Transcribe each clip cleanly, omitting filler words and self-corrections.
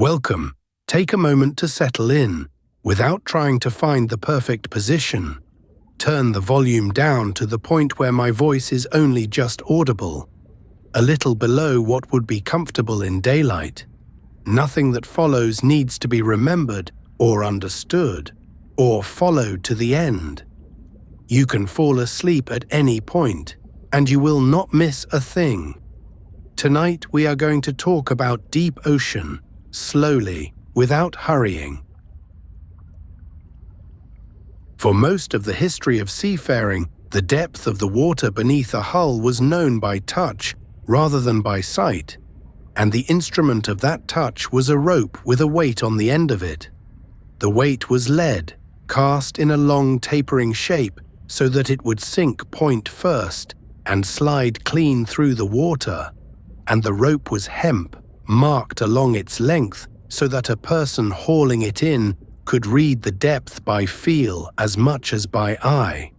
Welcome. Take a moment to settle in, without trying to find the perfect position. Turn the volume down to the point where my voice is only just audible, a little below what would be comfortable in daylight. Nothing that follows needs to be remembered or understood, or followed to the end. You can fall asleep at any point, and you will not miss a thing. Tonight we are going to talk about deep ocean, slowly, without hurrying. For most of the history of seafaring, the depth of the water beneath a hull was known by touch rather than by sight, and the instrument of that touch was a rope with a weight on the end of it. The weight was lead, cast in a long tapering shape so that it would sink point first and slide clean through the water, and the rope was hemp, marked along its length so that a person hauling it in could read the depth by feel as much as by eye.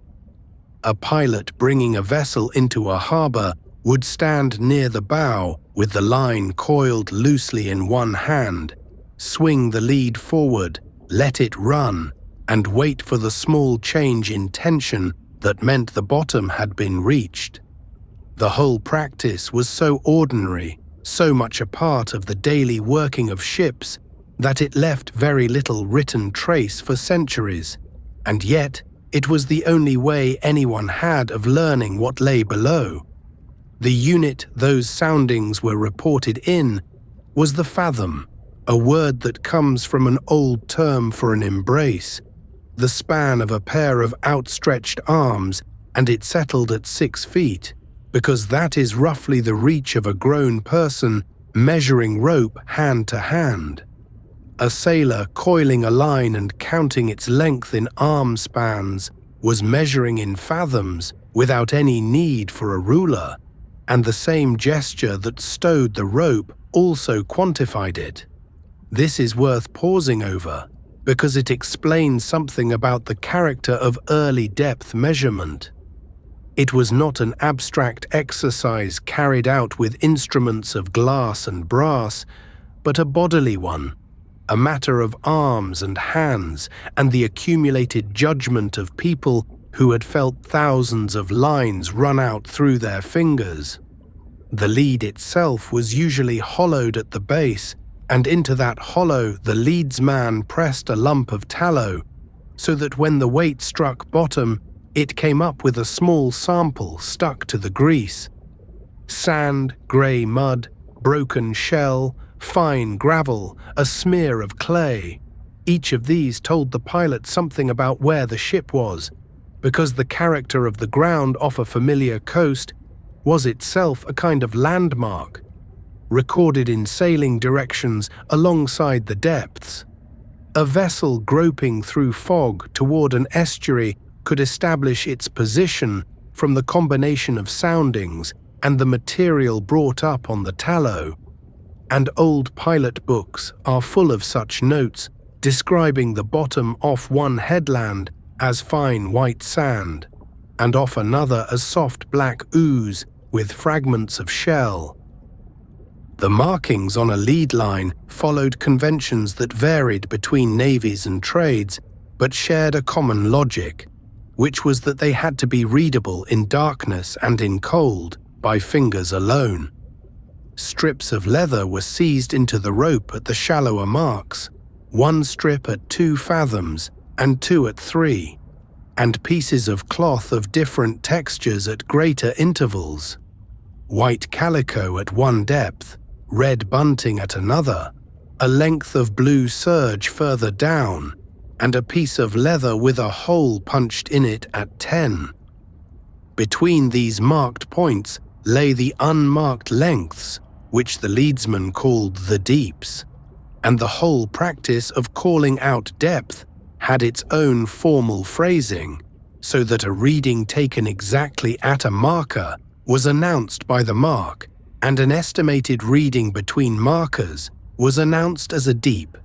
A pilot bringing a vessel into a harbor would stand near the bow with the line coiled loosely in one hand, swing the lead forward, let it run, and wait for the small change in tension that meant the bottom had been reached. The whole practice was so ordinary, so much a part of the daily working of ships, that it left very little written trace for centuries, and yet it was the only way anyone had of learning what lay below. The unit those soundings were reported in was the fathom, a word that comes from an old term for an embrace, the span of a pair of outstretched arms, and it settled at 6 feet, because that is roughly the reach of a grown person measuring rope hand to hand. A sailor coiling a line and counting its length in arm spans was measuring in fathoms without any need for a ruler, and the same gesture that stowed the rope also quantified it. This is worth pausing over, because it explains something about the character of early depth measurement. It was not an abstract exercise carried out with instruments of glass and brass, but a bodily one, a matter of arms and hands and the accumulated judgment of people who had felt thousands of lines run out through their fingers. The lead itself was usually hollowed at the base, and into that hollow the leadsman pressed a lump of tallow, so that when the weight struck bottom, it came up with a small sample stuck to the grease. Sand, grey mud, broken shell, fine gravel, a smear of clay. Each of these told the pilot something about where the ship was, because the character of the ground off a familiar coast was itself a kind of landmark, recorded in sailing directions alongside the depths. A vessel groping through fog toward an estuary could establish its position from the combination of soundings and the material brought up on the tallow, and old pilot books are full of such notes describing the bottom off one headland as fine white sand, and off another as soft black ooze with fragments of shell. The markings on a lead line followed conventions that varied between navies and trades, but shared a common logic, which was that they had to be readable in darkness and in cold by fingers alone. Strips of leather were seized into the rope at the shallower marks, one strip at 2 fathoms and 2 at 3, and pieces of cloth of different textures at greater intervals. White calico at one depth, red bunting at another, a length of blue serge further down, and a piece of leather with a hole punched in it at 10. Between these marked points lay the unmarked lengths, which the leadsman called the deeps, and the whole practice of calling out depth had its own formal phrasing, so that a reading taken exactly at a marker was announced by the mark, and an estimated reading between markers was announced as a deep.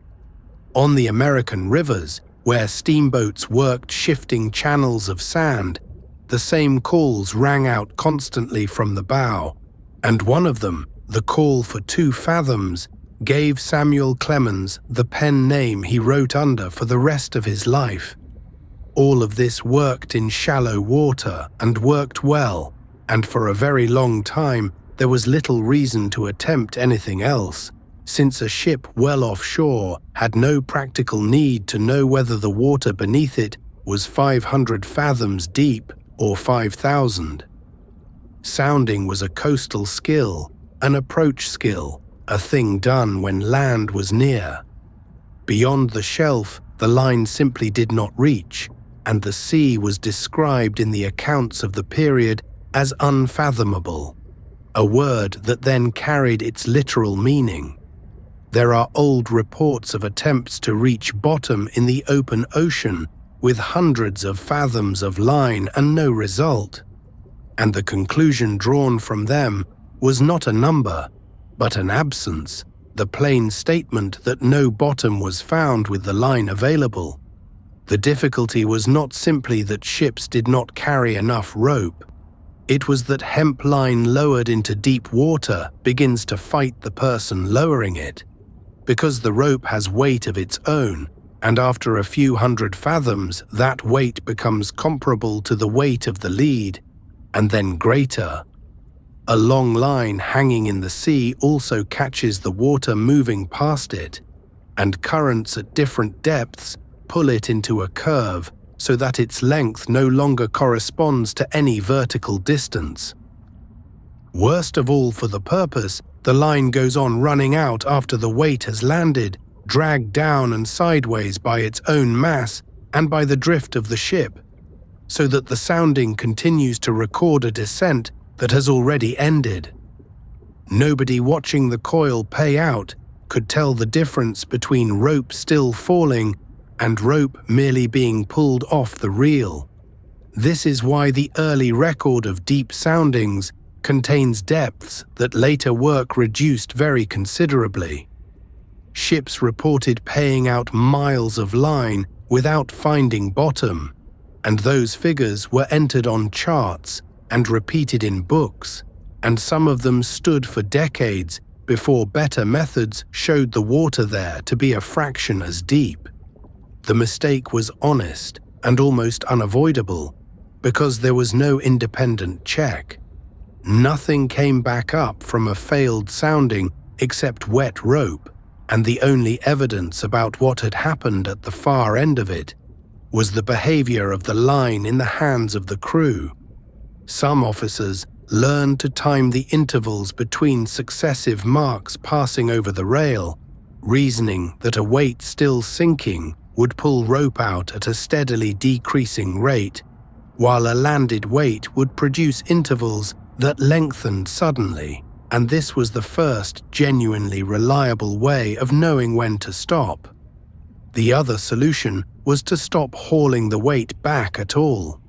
On the American rivers, where steamboats worked shifting channels of sand, the same calls rang out constantly from the bow, and one of them, the call for 2 fathoms, gave Samuel Clemens the pen name he wrote under for the rest of his life. All of this worked in shallow water and worked well, and for a very long time there was little reason to attempt anything else, since a ship well offshore had no practical need to know whether the water beneath it was 500 fathoms deep or 5,000. Sounding was a coastal skill, an approach skill, a thing done when land was near. Beyond the shelf, the line simply did not reach, and the sea was described in the accounts of the period as unfathomable, a word that then carried its literal meaning. There are old reports of attempts to reach bottom in the open ocean with hundreds of fathoms of line and no result, and the conclusion drawn from them was not a number, but an absence, the plain statement that no bottom was found with the line available. The difficulty was not simply that ships did not carry enough rope. It was that hemp line lowered into deep water begins to fight the person lowering it, because the rope has weight of its own, and after a few hundred fathoms that weight becomes comparable to the weight of the lead, and then greater. A long line hanging in the sea also catches the water moving past it, and currents at different depths pull it into a curve so that its length no longer corresponds to any vertical distance. Worst of all for the purpose, the line goes on running out after the weight has landed, dragged down and sideways by its own mass and by the drift of the ship, so that the sounding continues to record a descent that has already ended. Nobody watching the coil pay out could tell the difference between rope still falling and rope merely being pulled off the reel. This is why the early record of deep soundings contains depths that later work reduced very considerably. Ships reported paying out miles of line without finding bottom, and those figures were entered on charts and repeated in books, and some of them stood for decades before better methods showed the water there to be a fraction as deep. The mistake was honest and almost unavoidable, because there was no independent check. Nothing came back up from a failed sounding except wet rope, and the only evidence about what had happened at the far end of it was the behavior of the line in the hands of the crew. Some officers learned to time the intervals between successive marks passing over the rail, reasoning that a weight still sinking would pull rope out at a steadily decreasing rate, while a landed weight would produce intervals that lengthened suddenly, and this was the first genuinely reliable way of knowing when to stop. The other solution was to stop hauling the weight back at all.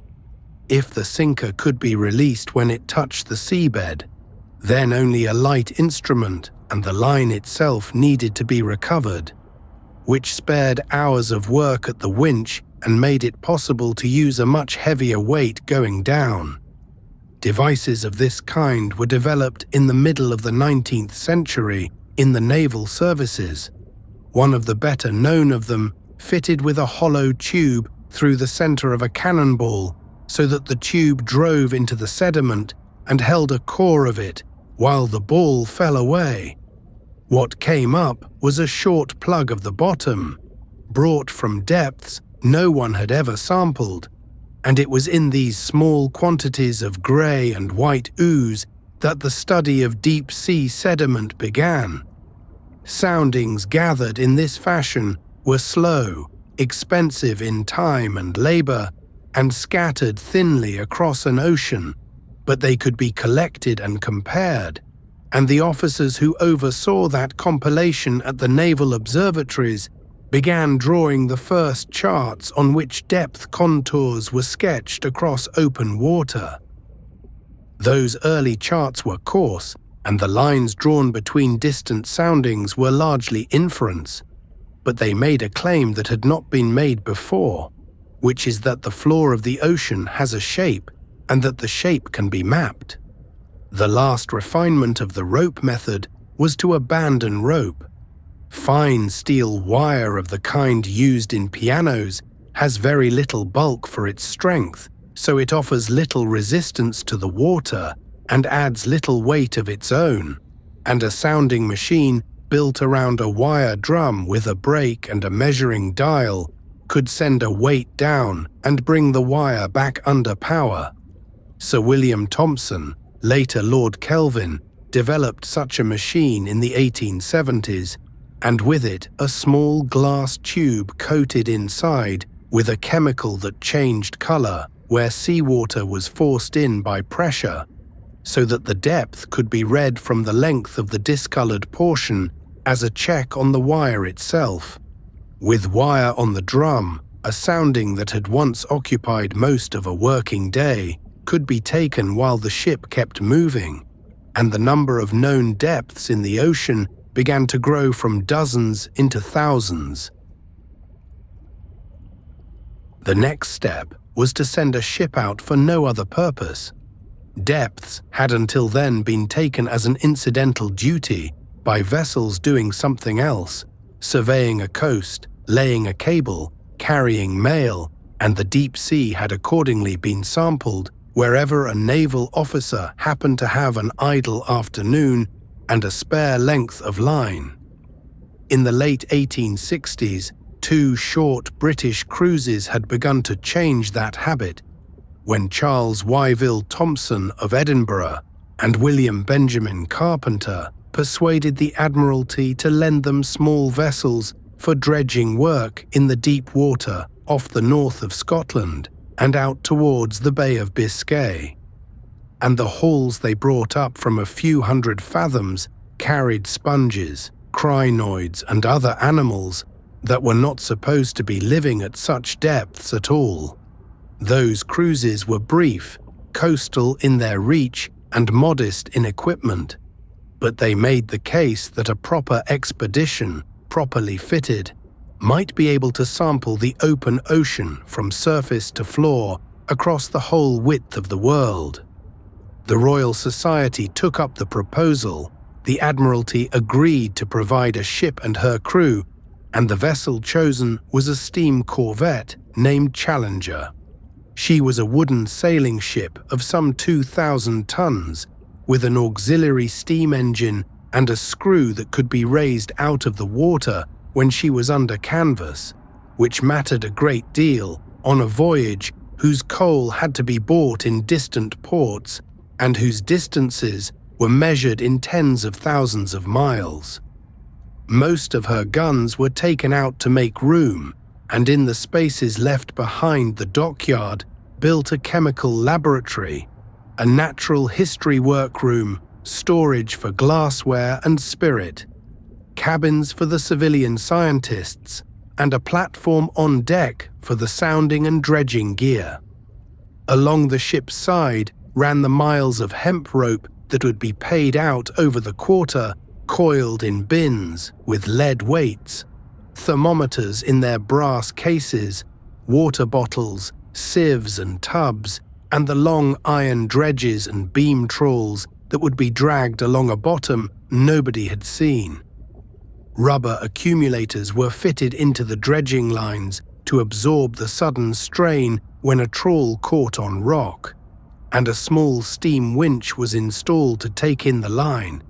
If the sinker could be released when it touched the seabed, then only a light instrument and the line itself needed to be recovered, which spared hours of work at the winch and made it possible to use a much heavier weight going down. Devices of this kind were developed in the middle of the 19th century in the naval services. One of the better known of them fitted with a hollow tube through the center of a cannonball so that the tube drove into the sediment and held a core of it while the ball fell away. What came up was a short plug of the bottom, brought from depths no one had ever sampled, and it was in these small quantities of grey and white ooze that the study of deep-sea sediment began. Soundings gathered in this fashion were slow, expensive in time and labour, and scattered thinly across an ocean, but they could be collected and compared, and the officers who oversaw that compilation at the naval observatories began drawing the first charts on which depth contours were sketched across open water. Those early charts were coarse, and the lines drawn between distant soundings were largely inference, but they made a claim that had not been made before, which is that the floor of the ocean has a shape and that the shape can be mapped. The last refinement of the rope method was to abandon rope Fine steel wire of the kind used in pianos has very little bulk for its strength, so it offers little resistance to the water and adds little weight of its own, and a sounding machine built around a wire drum with a brake and a measuring dial could send a weight down and bring the wire back under power. Sir William Thomson, later Lord Kelvin, developed such a machine in the 1870s, and with it a small glass tube coated inside with a chemical that changed color where seawater was forced in by pressure, so that the depth could be read from the length of the discolored portion as a check on the wire itself. With wire on the drum, a sounding that had once occupied most of a working day could be taken while the ship kept moving, and the number of known depths in the ocean began to grow from dozens into thousands. The next step was to send a ship out for no other purpose. Depths had until then been taken as an incidental duty by vessels doing something else, surveying a coast, laying a cable, carrying mail, and the deep sea had accordingly been sampled wherever a naval officer happened to have an idle afternoon and a spare length of line. In the late 1860s, 2 short British cruises had begun to change that habit, when Charles Wyville Thomson of Edinburgh and William Benjamin Carpenter persuaded the Admiralty to lend them small vessels for dredging work in the deep water off the north of Scotland and out towards the Bay of Biscay. And the hauls they brought up from a few hundred fathoms carried sponges, crinoids, and other animals that were not supposed to be living at such depths at all. Those cruises were brief, coastal in their reach, and modest in equipment, but they made the case that a proper expedition, properly fitted, might be able to sample the open ocean from surface to floor across the whole width of the world. The Royal Society took up the proposal, the Admiralty agreed to provide a ship and her crew, and the vessel chosen was a steam corvette named Challenger. She was a wooden sailing ship of some 2,000 tons, with an auxiliary steam engine and a screw that could be raised out of the water when she was under canvas, which mattered a great deal on a voyage whose coal had to be bought in distant ports and whose distances were measured in tens of thousands of miles. Most of her guns were taken out to make room, and in the spaces left behind the dockyard built a chemical laboratory, a natural history workroom, storage for glassware and spirit, cabins for the civilian scientists, and a platform on deck for the sounding and dredging gear. Along the ship's side ran the miles of hemp rope that would be paid out over the quarter, coiled in bins with lead weights, thermometers in their brass cases, water bottles, sieves and tubs, and the long iron dredges and beam trawls that would be dragged along a bottom nobody had seen. Rubber accumulators were fitted into the dredging lines to absorb the sudden strain when a trawl caught on rock, and a small steam winch was installed to take in the line,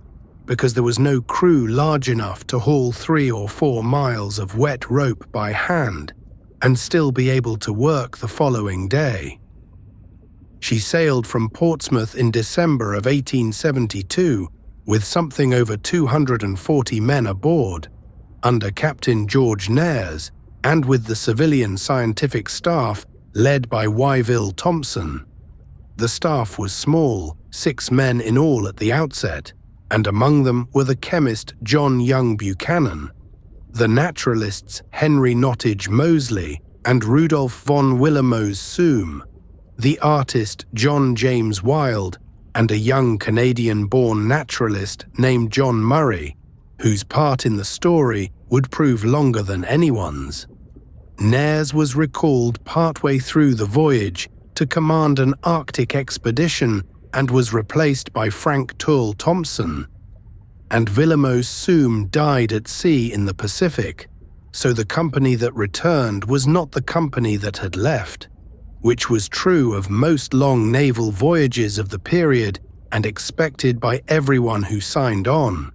because there was no crew large enough to haul 3 or 4 miles of wet rope by hand and still be able to work the following day. She sailed from Portsmouth in December of 1872 with something over 240 men aboard, under Captain George Nares, and with the civilian scientific staff led by Wyville Thomson. The staff was small, 6 men in all at the outset, and among them were the chemist John Young Buchanan, the naturalists Henry Nottage Moseley and Rudolph von Willemoes-Suhm, the artist John James Wilde, and a young Canadian-born naturalist named John Murray, whose part in the story would prove longer than anyone's. Nares was recalled partway through the voyage to command an Arctic expedition and was replaced by Frank Tull Thompson. and Vilmos soon died at sea in the Pacific, so the company that returned was not the company that had left, which was true of most long naval voyages of the period and expected by everyone who signed on.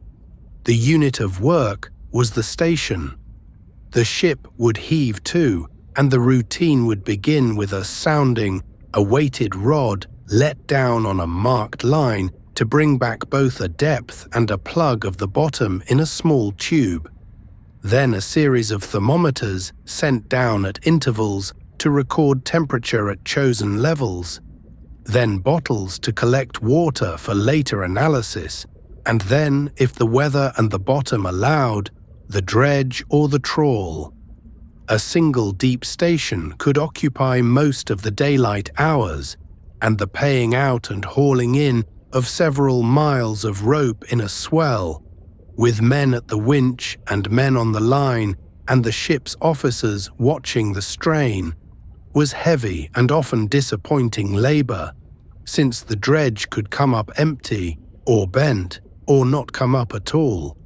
The unit of work was the station. The ship would heave to, and the routine would begin with a weighted rod let down on a marked line to bring back both a depth and a plug of the bottom in a small tube. Then a series of thermometers sent down at intervals to record temperature at chosen levels. Then bottles to collect water for later analysis, and then, if the weather and the bottom allowed, the dredge or the trawl. A single deep station could occupy most of the daylight hours, and the paying out and hauling in of several miles of rope in a swell, with men at the winch and men on the line and the ship's officers watching the strain, was heavy and often disappointing labor, since the dredge could come up empty, or bent, or not come up at all.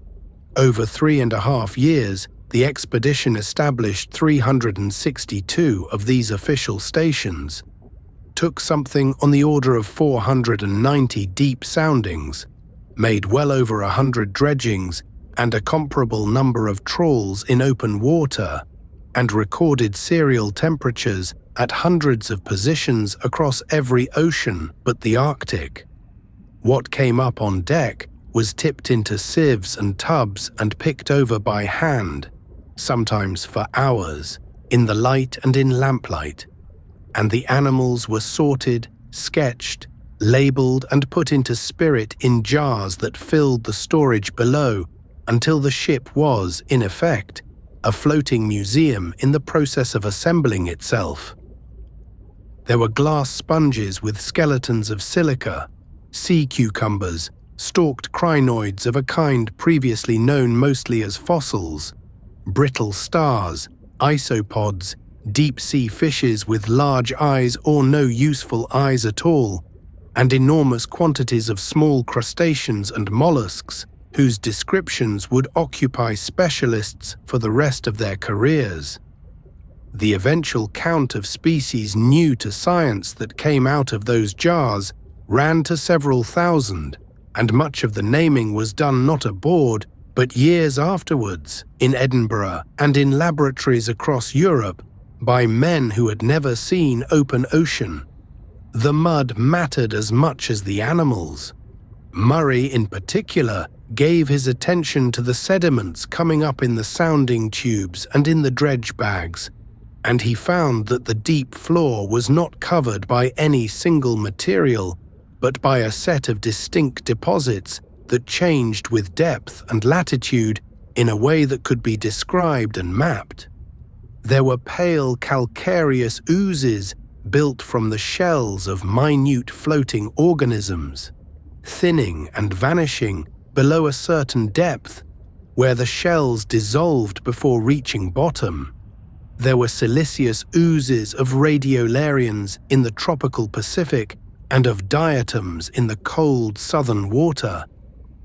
Over 3.5 years, the expedition established 362 of these official stations, took something on the order of 490 deep soundings, made well over 100 dredgings and a comparable number of trawls in open water, and recorded serial temperatures at hundreds of positions across every ocean but the Arctic. What came up on deck was tipped into sieves and tubs and picked over by hand, sometimes for hours, in the light and in lamplight, and the animals were sorted, sketched, labeled and put into spirit in jars that filled the storage below until the ship was, in effect, a floating museum in the process of assembling itself. There were glass sponges with skeletons of silica, sea cucumbers, stalked crinoids of a kind previously known mostly as fossils, brittle stars, isopods, deep-sea fishes with large eyes or no useful eyes at all, and enormous quantities of small crustaceans and mollusks whose descriptions would occupy specialists for the rest of their careers. The eventual count of species new to science that came out of those jars ran to several thousand, and much of the naming was done not aboard, but years afterwards, in Edinburgh and in laboratories across Europe, by men who had never seen open ocean. The mud mattered as much as the animals. Murray, in particular, gave his attention to the sediments coming up in the sounding tubes and in the dredge bags, and he found that the deep floor was not covered by any single material, but by a set of distinct deposits that changed with depth and latitude in a way that could be described and mapped. There were pale calcareous oozes built from the shells of minute floating organisms, thinning and vanishing below a certain depth, where the shells dissolved before reaching bottom. There were siliceous oozes of radiolarians in the tropical Pacific and of diatoms in the cold southern water,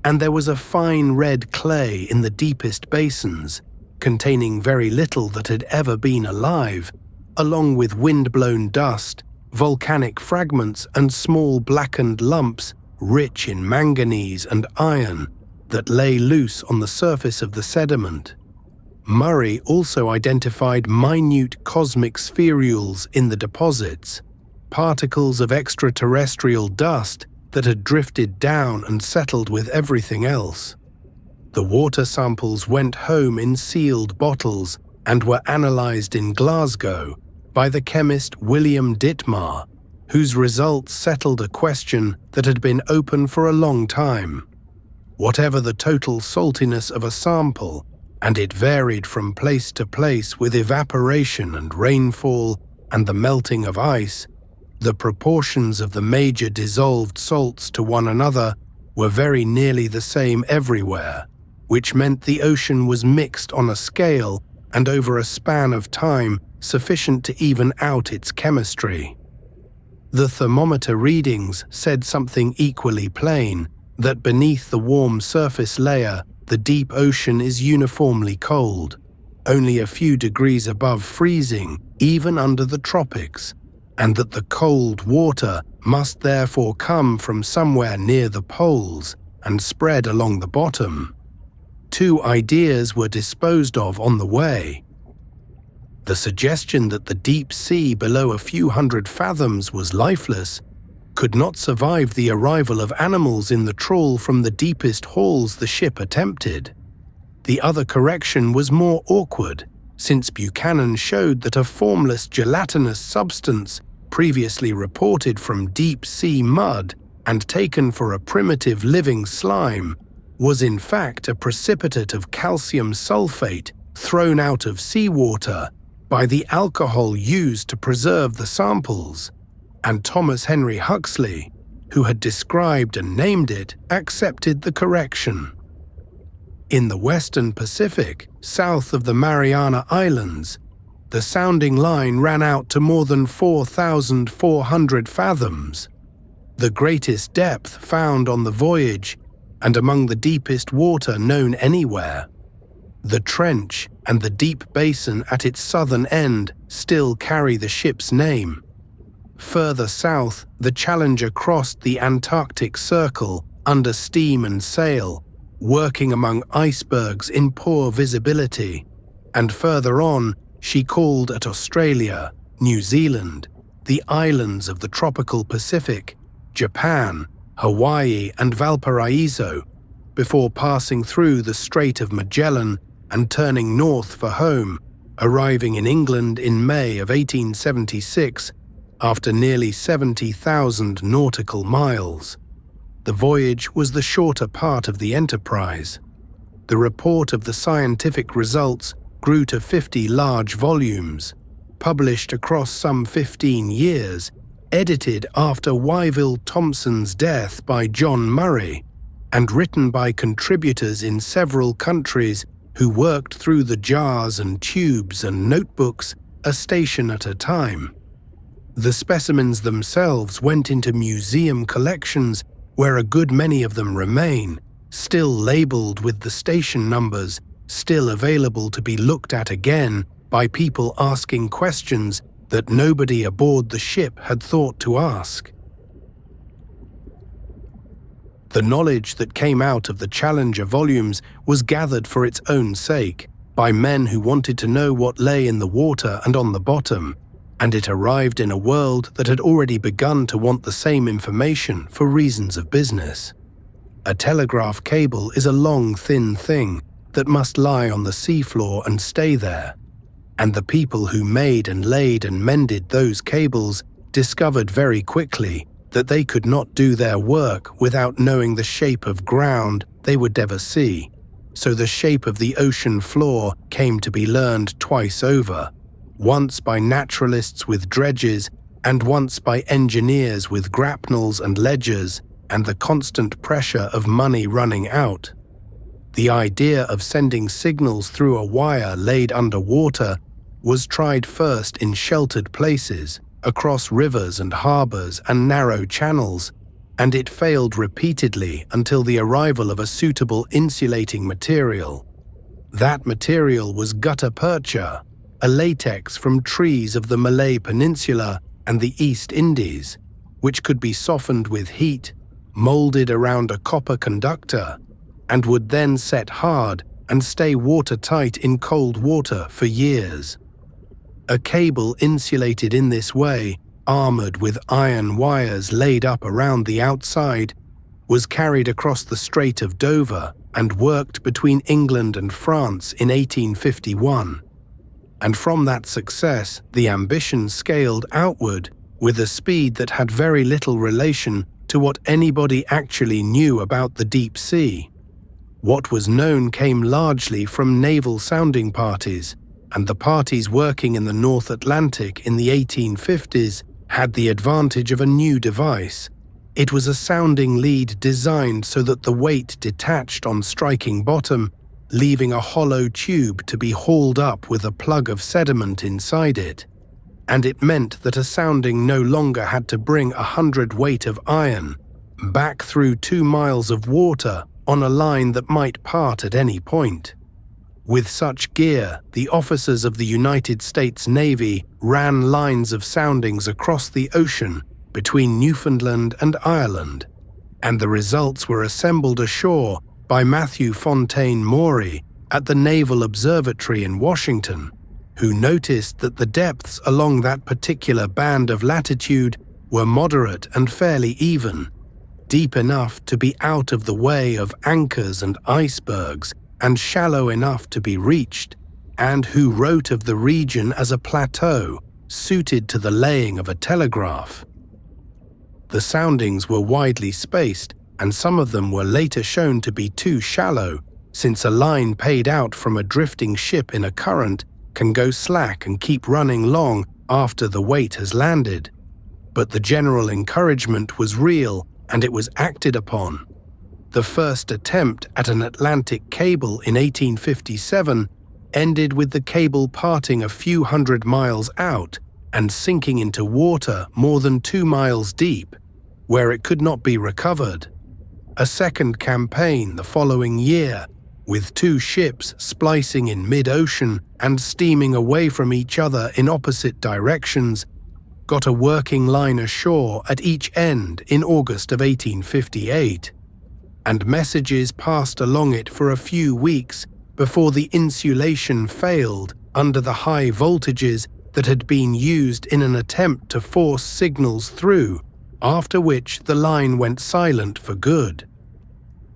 and there was a fine red clay in the deepest basins, containing very little that had ever been alive, along with wind-blown dust, volcanic fragments and small blackened lumps rich in manganese and iron that lay loose on the surface of the sediment. Murray also identified minute cosmic spherules in the deposits, particles of extraterrestrial dust that had drifted down and settled with everything else. The water samples went home in sealed bottles and were analysed in Glasgow by the chemist William Dittmar, whose results settled a question that had been open for a long time. Whatever the total saltiness of a sample, and it varied from place to place with evaporation and rainfall and the melting of ice, the proportions of the major dissolved salts to one another were very nearly the same everywhere, which meant the ocean was mixed on a scale and over a span of time sufficient to even out its chemistry. The thermometer readings said something equally plain, that beneath the warm surface layer, the deep ocean is uniformly cold, only a few degrees above freezing, even under the tropics, and that the cold water must therefore come from somewhere near the poles and spread along the bottom. Two ideas were disposed of on the way. The suggestion that the deep sea below a few hundred fathoms was lifeless, could not survive the arrival of animals in the trawl from the deepest hauls the ship attempted. The other correction was more awkward, since Buchanan showed that a formless gelatinous substance previously reported from deep-sea mud and taken for a primitive living slime was in fact a precipitate of calcium sulfate thrown out of seawater by the alcohol used to preserve the samples, and Thomas Henry Huxley, who had described and named it, accepted the correction. In the Western Pacific, south of the Mariana Islands, the sounding line ran out to more than 4,400 fathoms, the greatest depth found on the voyage and among the deepest water known anywhere. The trench and the deep basin at its southern end still carry the ship's name. Further south, the Challenger crossed the Antarctic Circle under steam and sail, working among icebergs in poor visibility, and further on, she called at Australia, New Zealand, the islands of the tropical Pacific, Japan, Hawaii, and Valparaiso, before passing through the Strait of Magellan and turning north for home, arriving in England in May of 1876 after nearly 70,000 nautical miles. The voyage was the shorter part of the enterprise. The report of the scientific results grew to 50 large volumes, published across some 15 years, edited after Wyville Thomson's death by John Murray, and written by contributors in several countries who worked through the jars and tubes and notebooks a station at a time. The specimens themselves went into museum collections where a good many of them remain, still labeled with the station numbers, still available to be looked at again by people asking questions that nobody aboard the ship had thought to ask. The knowledge that came out of the Challenger volumes was gathered for its own sake, by men who wanted to know what lay in the water and on the bottom, and it arrived in a world that had already begun to want the same information for reasons of business. A telegraph cable is a long, thin thing that must lie on the seafloor and stay there, and the people who made and laid and mended those cables discovered very quickly that they could not do their work without knowing the shape of ground they would ever see, so the shape of the ocean floor came to be learned twice over, once by naturalists with dredges and once by engineers with grapnels and ledgers and the constant pressure of money running out. The idea of sending signals through a wire laid underwater was tried first in sheltered places, across rivers and harbors and narrow channels, and it failed repeatedly until the arrival of a suitable insulating material. That material was gutta percha, a latex from trees of the Malay Peninsula and the East Indies, which could be softened with heat, molded around a copper conductor, and would then set hard and stay watertight in cold water for years. A cable insulated in this way, armored with iron wires laid up around the outside, was carried across the Strait of Dover and worked between England and France in 1851. And from that success, the ambition scaled outward with a speed that had very little relation to what anybody actually knew about the deep sea. What was known came largely from naval sounding parties, and the parties working in the North Atlantic in the 1850s had the advantage of a new device. It was a sounding lead designed so that the weight detached on striking bottom, leaving a hollow tube to be hauled up with a plug of sediment inside it. And it meant that a sounding no longer had to bring 100 weight of iron, back through 2 miles of water on a line that might part at any point. With such gear, the officers of the United States Navy ran lines of soundings across the ocean between Newfoundland and Ireland, and the results were assembled ashore by Matthew Fontaine Maury at the Naval Observatory in Washington, who noticed that the depths along that particular band of latitude were moderate and fairly even, deep enough to be out of the way of anchors and icebergs, and shallow enough to be reached, and who wrote of the region as a plateau suited to the laying of a telegraph. The soundings were widely spaced, and some of them were later shown to be too shallow, since a line paid out from a drifting ship in a current can go slack and keep running long after the weight has landed. But the general encouragement was real, and it was acted upon. The first attempt at an Atlantic cable in 1857 ended with the cable parting a few hundred miles out and sinking into water more than 2 miles deep, where it could not be recovered. A second campaign the following year, with 2 ships splicing in mid-ocean and steaming away from each other in opposite directions, got a working line ashore at each end in August of 1858. And messages passed along it for a few weeks before the insulation failed under the high voltages that had been used in an attempt to force signals through, after which the line went silent for good.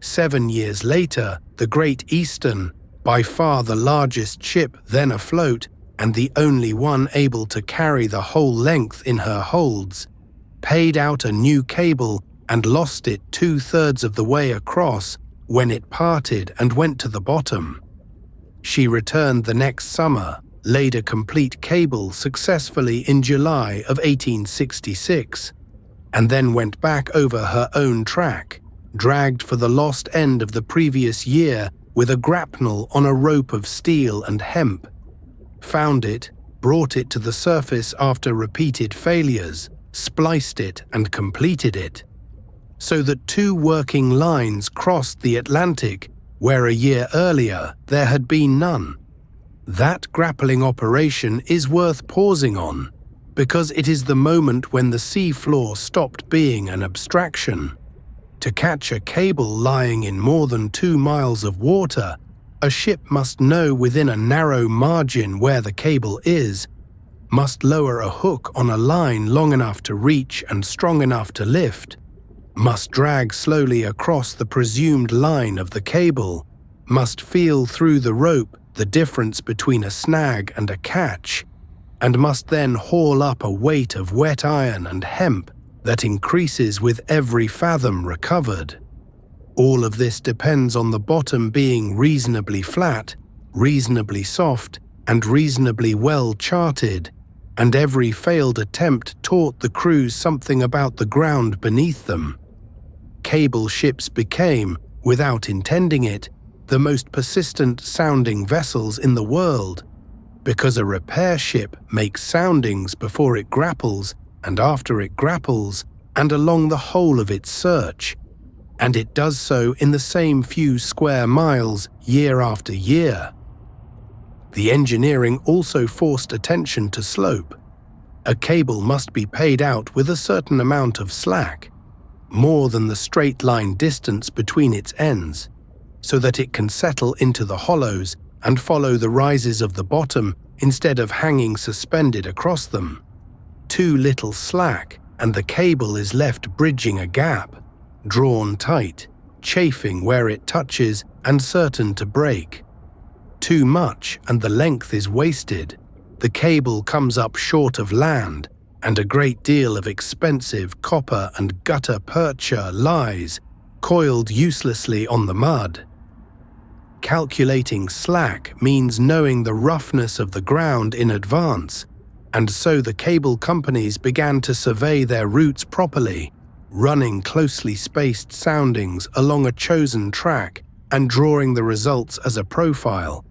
7 years later, the Great Eastern, by far the largest ship then afloat and the only one able to carry the whole length in her holds, paid out a new cable and lost it 2/3 of the way across when it parted and went to the bottom. She returned the next summer, laid a complete cable successfully in July of 1866, and then went back over her own track, dragged for the lost end of the previous year with a grapnel on a rope of steel and hemp, found it, brought it to the surface after repeated failures, spliced it and completed it, so that 2 working lines crossed the Atlantic where a year earlier there had been none. That grappling operation is worth pausing on, because it is the moment when the sea floor stopped being an abstraction. To catch a cable lying in more than 2 miles of water, a ship must know within a narrow margin where the cable is, must lower a hook on a line long enough to reach and strong enough to lift, must drag slowly across the presumed line of the cable, must feel through the rope the difference between a snag and a catch, and must then haul up a weight of wet iron and hemp that increases with every fathom recovered. All of this depends on the bottom being reasonably flat, reasonably soft, and reasonably well charted, and every failed attempt taught the crews something about the ground beneath them. Cable ships became, without intending it, the most persistent sounding vessels in the world, because a repair ship makes soundings before it grapples and after it grapples and along the whole of its search, and it does so in the same few square miles year after year. The engineering also forced attention to slope. A cable must be paid out with a certain amount of slack, more than the straight line distance between its ends, so that it can settle into the hollows and follow the rises of the bottom instead of hanging suspended across them. Too little slack, and the cable is left bridging a gap, drawn tight, chafing where it touches and certain to break. Too much, and the length is wasted. The cable comes up short of land, and a great deal of expensive copper and gutta percha lies, coiled uselessly on the mud. Calculating slack means knowing the roughness of the ground in advance, and so the cable companies began to survey their routes properly, running closely spaced soundings along a chosen track and drawing the results as a profile.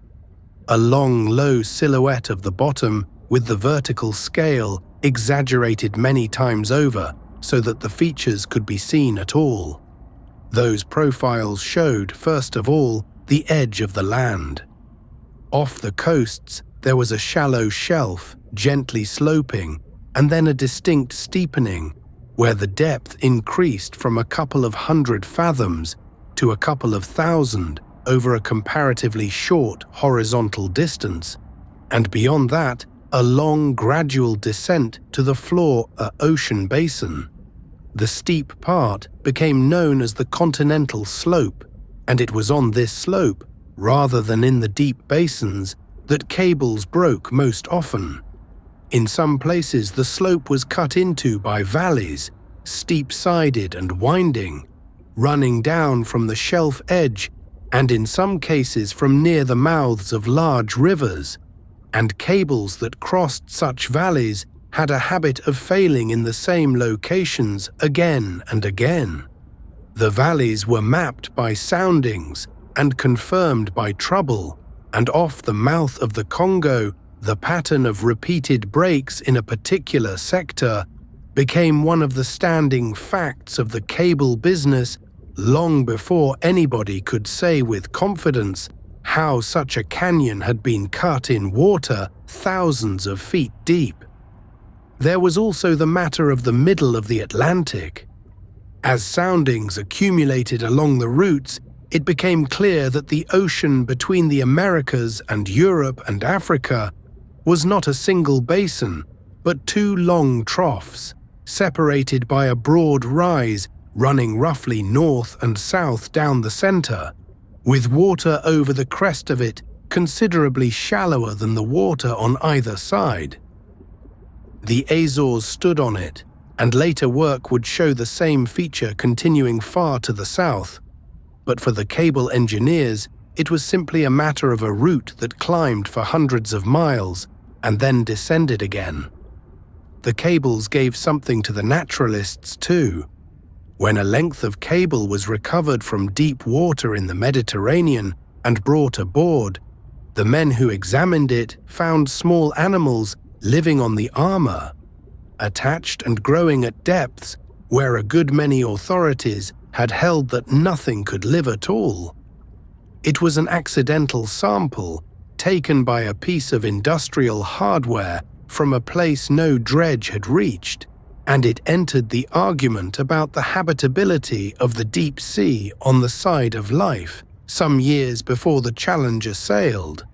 A long, low silhouette of the bottom with the vertical scale exaggerated many times over so that the features could be seen at all. Those profiles showed, first of all, the edge of the land. Off the coasts, there was a shallow shelf, gently sloping, and then a distinct steepening, where the depth increased from a couple of 100 fathoms to a couple of 1,000 over a comparatively short horizontal distance, and beyond that, a long gradual descent to the floor ocean basin. The steep part became known as the continental slope, and it was on this slope, rather than in the deep basins, that cables broke most often. In some places the slope was cut into by valleys, steep-sided and winding, running down from the shelf edge, and in some cases from near the mouths of large rivers, and cables that crossed such valleys had a habit of failing in the same locations again and again. The valleys were mapped by soundings and confirmed by trouble, and off the mouth of the Congo, the pattern of repeated breaks in a particular sector became one of the standing facts of the cable business long before anybody could say with confidence how such a canyon had been cut in water thousands of feet deep. There was also the matter of the middle of the Atlantic. As soundings accumulated along the routes, it became clear that the ocean between the Americas and Europe and Africa was not a single basin, but two long troughs, separated by a broad rise running roughly north and south down the center, with water over the crest of it considerably shallower than the water on either side. The Azores stood on it, and later work would show the same feature continuing far to the south, but for the cable engineers, it was simply a matter of a route that climbed for hundreds of miles and then descended again. The cables gave something to the naturalists too. When a length of cable was recovered from deep water in the Mediterranean and brought aboard, the men who examined it found small animals living on the armor, attached and growing at depths where a good many authorities had held that nothing could live at all. It was an accidental sample taken by a piece of industrial hardware from a place no dredge had reached, and it entered the argument about the habitability of the deep sea on the side of life some years before the Challenger sailed.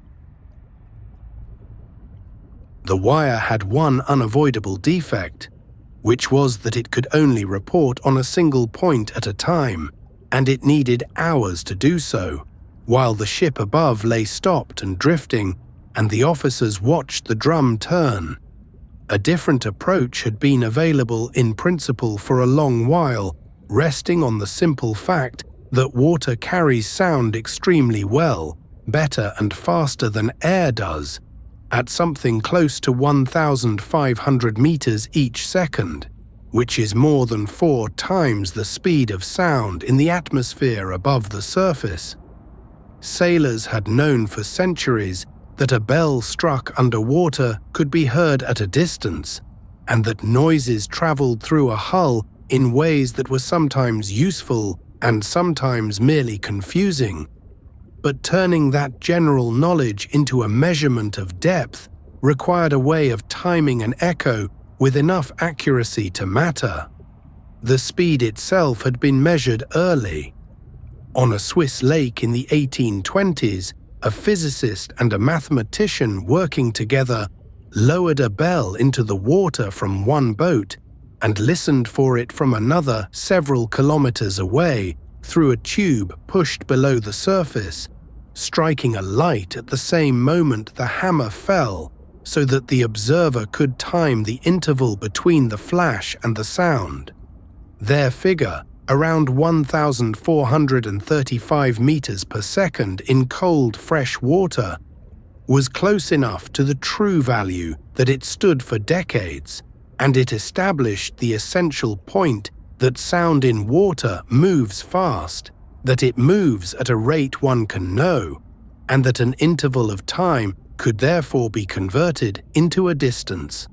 The wire had one unavoidable defect, which was that it could only report on a single point at a time, and it needed hours to do so, while the ship above lay stopped and drifting, and the officers watched the drum turn. A different approach had been available in principle for a long while, resting on the simple fact that water carries sound extremely well, better and faster than air does, at something close to 1,500 meters each second, which is more than 4 times the speed of sound in the atmosphere above the surface. Sailors had known for centuries that a bell struck underwater could be heard at a distance, and that noises traveled through a hull in ways that were sometimes useful and sometimes merely confusing. But turning that general knowledge into a measurement of depth required a way of timing an echo with enough accuracy to matter. The speed itself had been measured early. On a Swiss lake in the 1820s, a physicist and a mathematician working together lowered a bell into the water from one boat and listened for it from another several kilometers away through a tube pushed below the surface, striking a light at the same moment the hammer fell so that the observer could time the interval between the flash and the sound. Their figure, around 1,435 meters per second in cold, fresh water, was close enough to the true value that it stood for decades, and it established the essential point that sound in water moves fast, that it moves at a rate one can know, and that an interval of time could therefore be converted into a distance.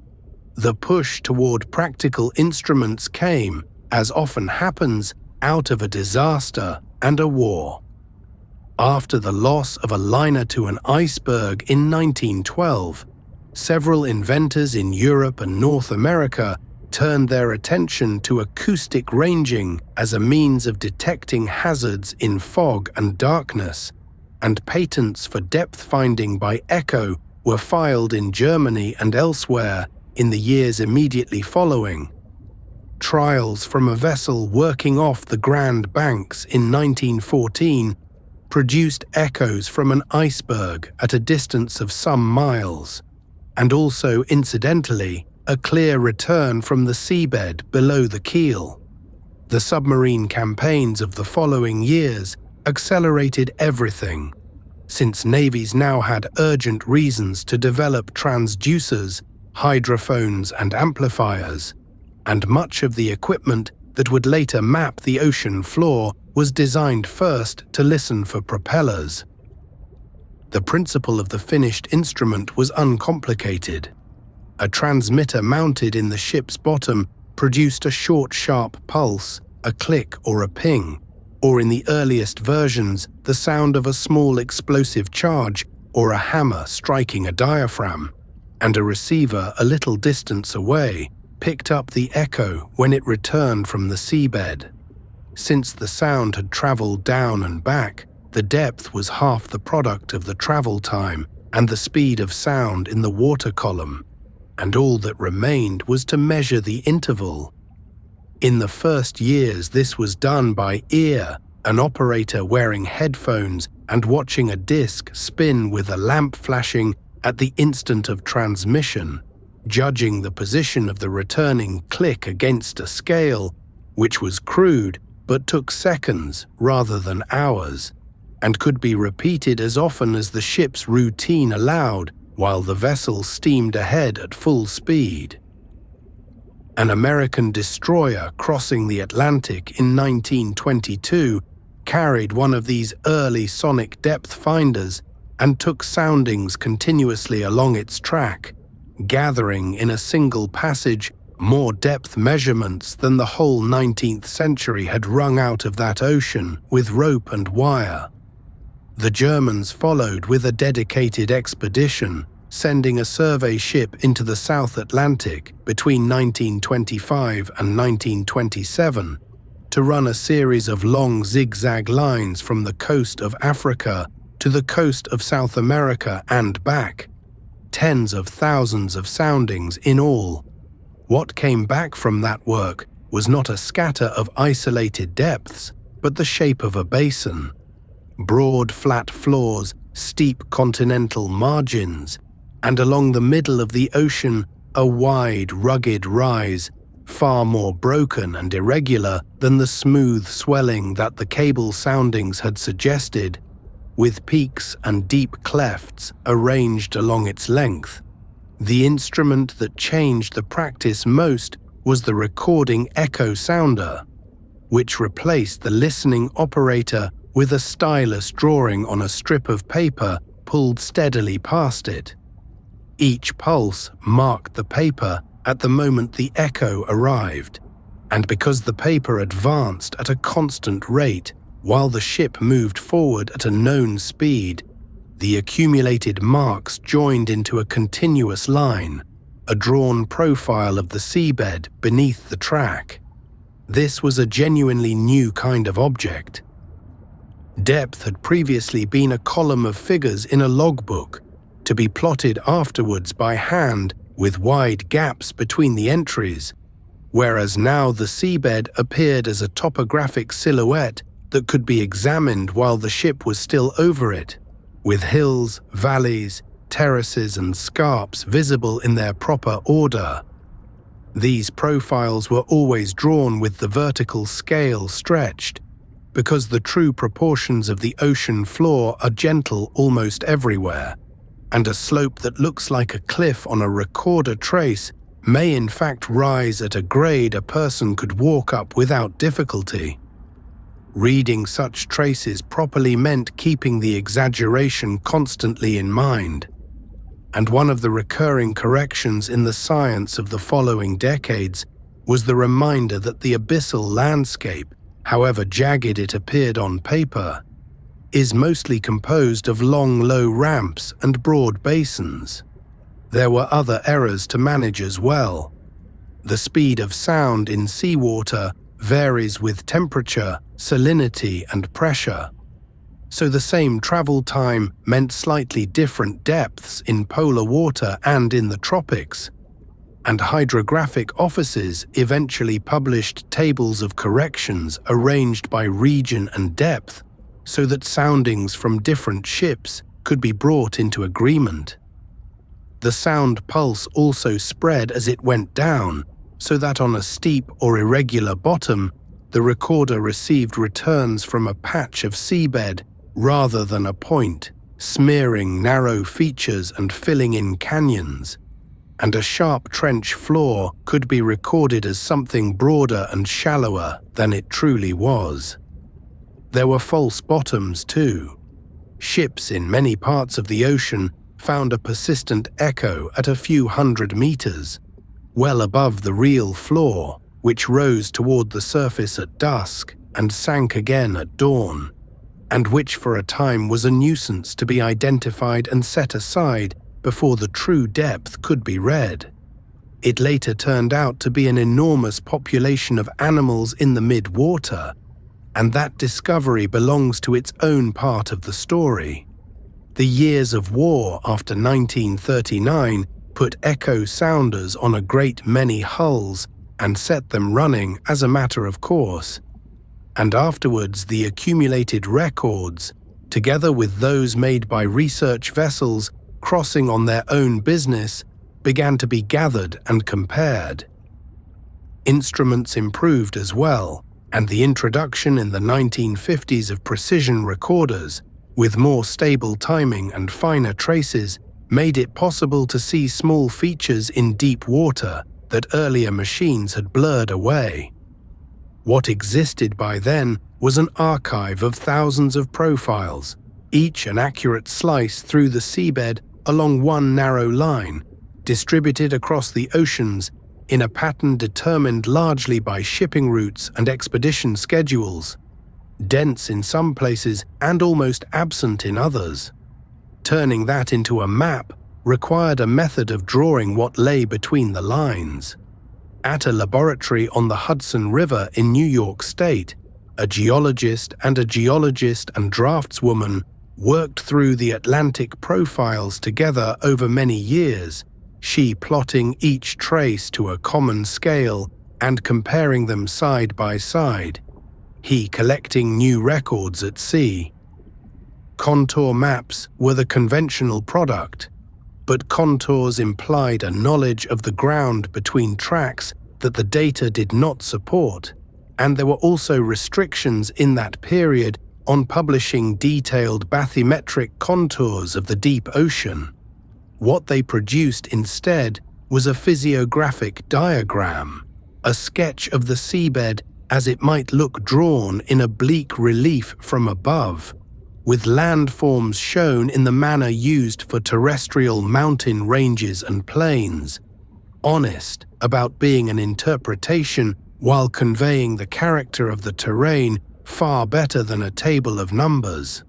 The push toward practical instruments came, as often happens, out of a disaster and a war. After the loss of a liner to an iceberg in 1912, several inventors in Europe and North America turned their attention to acoustic ranging as a means of detecting hazards in fog and darkness, and patents for depth finding by echo were filed in Germany and elsewhere in the years immediately following. Trials from a vessel working off the Grand Banks in 1914 produced echoes from an iceberg at a distance of some miles, and also, incidentally, a clear return from the seabed below the keel. The submarine campaigns of the following years accelerated everything, since navies now had urgent reasons to develop transducers, hydrophones and amplifiers, and much of the equipment that would later map the ocean floor was designed first to listen for propellers. The principle of the finished instrument was uncomplicated. A transmitter mounted in the ship's bottom produced a short, sharp pulse, a click or a ping, or in the earliest versions, the sound of a small explosive charge or a hammer striking a diaphragm, and a receiver a little distance away picked up the echo when it returned from the seabed. Since the sound had traveled down and back, the depth was half the product of the travel time and the speed of sound in the water column, and all that remained was to measure the interval. In the first years, this was done by ear, an operator wearing headphones and watching a disc spin with a lamp flashing at the instant of transmission, judging the position of the returning click against a scale, which was crude but took seconds rather than hours, and could be repeated as often as the ship's routine allowed while the vessel steamed ahead at full speed. An American destroyer crossing the Atlantic in 1922 carried one of these early sonic depth finders and took soundings continuously along its track, gathering in a single passage more depth measurements than the whole 19th century had wrung out of that ocean with rope and wire. The Germans followed with a dedicated expedition, sending a survey ship into the South Atlantic between 1925 and 1927 to run a series of long zigzag lines from the coast of Africa to the coast of South America and back. Tens of thousands of soundings in all. What came back from that work was not a scatter of isolated depths, but the shape of a basin. Broad, flat floors, steep continental margins, and along the middle of the ocean, a wide, rugged rise, far more broken and irregular than the smooth swelling that the cable soundings had suggested, with peaks and deep clefts arranged along its length. The instrument that changed the practice most was the recording echo sounder, which replaced the listening operator with a stylus drawing on a strip of paper pulled steadily past it. Each pulse marked the paper at the moment the echo arrived, and because the paper advanced at a constant rate while the ship moved forward at a known speed, the accumulated marks joined into a continuous line, a drawn profile of the seabed beneath the track. This was a genuinely new kind of object. Depth had previously been a column of figures in a logbook, to be plotted afterwards by hand with wide gaps between the entries, whereas now the seabed appeared as a topographic silhouette that could be examined while the ship was still over it, with hills, valleys, terraces and scarps visible in their proper order. These profiles were always drawn with the vertical scale stretched, because the true proportions of the ocean floor are gentle almost everywhere, and a slope that looks like a cliff on a recorder trace may in fact rise at a grade a person could walk up without difficulty. Reading such traces properly meant keeping the exaggeration constantly in mind. and one of the recurring corrections in the science of the following decades was the reminder that the abyssal landscape, however jagged it appeared on paper, is mostly composed of long, low ramps and broad basins. There were other errors to manage as well. The speed of sound in seawater varies with temperature, salinity, and pressure. So the same travel time meant slightly different depths in polar water and in the tropics, and hydrographic offices eventually published tables of corrections arranged by region and depth so that soundings from different ships could be brought into agreement. The sound pulse also spread as it went down, so that on a steep or irregular bottom, the recorder received returns from a patch of seabed rather than a point, smearing narrow features and filling in canyons, and a sharp trench floor could be recorded as something broader and shallower than it truly was. There were false bottoms too. Ships in many parts of the ocean found a persistent echo at a few hundred meters, well above the real floor, which rose toward the surface at dusk and sank again at dawn, and which for a time was a nuisance to be identified and set aside before the true depth could be read. It later turned out to be an enormous population of animals in the mid-water, and that discovery belongs to its own part of the story. The years of war after 1939 put echo sounders on a great many hulls and set them running as a matter of course. And afterwards the accumulated records, together with those made by research vessels crossing on their own business, began to be gathered and compared. Instruments improved as well, and the introduction in the 1950s of precision recorders, with more stable timing and finer traces, made it possible to see small features in deep water that earlier machines had blurred away. What existed by then was an archive of thousands of profiles, each an accurate slice through the seabed along one narrow line, distributed across the oceans in a pattern determined largely by shipping routes and expedition schedules, dense in some places and almost absent in others. Turning that into a map required a method of drawing what lay between the lines. At a laboratory on the Hudson River in New York State, a geologist and draftswoman worked through the Atlantic profiles together over many years, she plotting each trace to a common scale and comparing them side by side, he collecting new records at sea. Contour maps were the conventional product, but contours implied a knowledge of the ground between tracks that the data did not support, and there were also restrictions in that period on publishing detailed bathymetric contours of the deep ocean. What they produced instead was a physiographic diagram, a sketch of the seabed as it might look drawn in oblique relief from above, with landforms shown in the manner used for terrestrial mountain ranges and plains, honest about being an interpretation while conveying the character of the terrain far better than a table of numbers.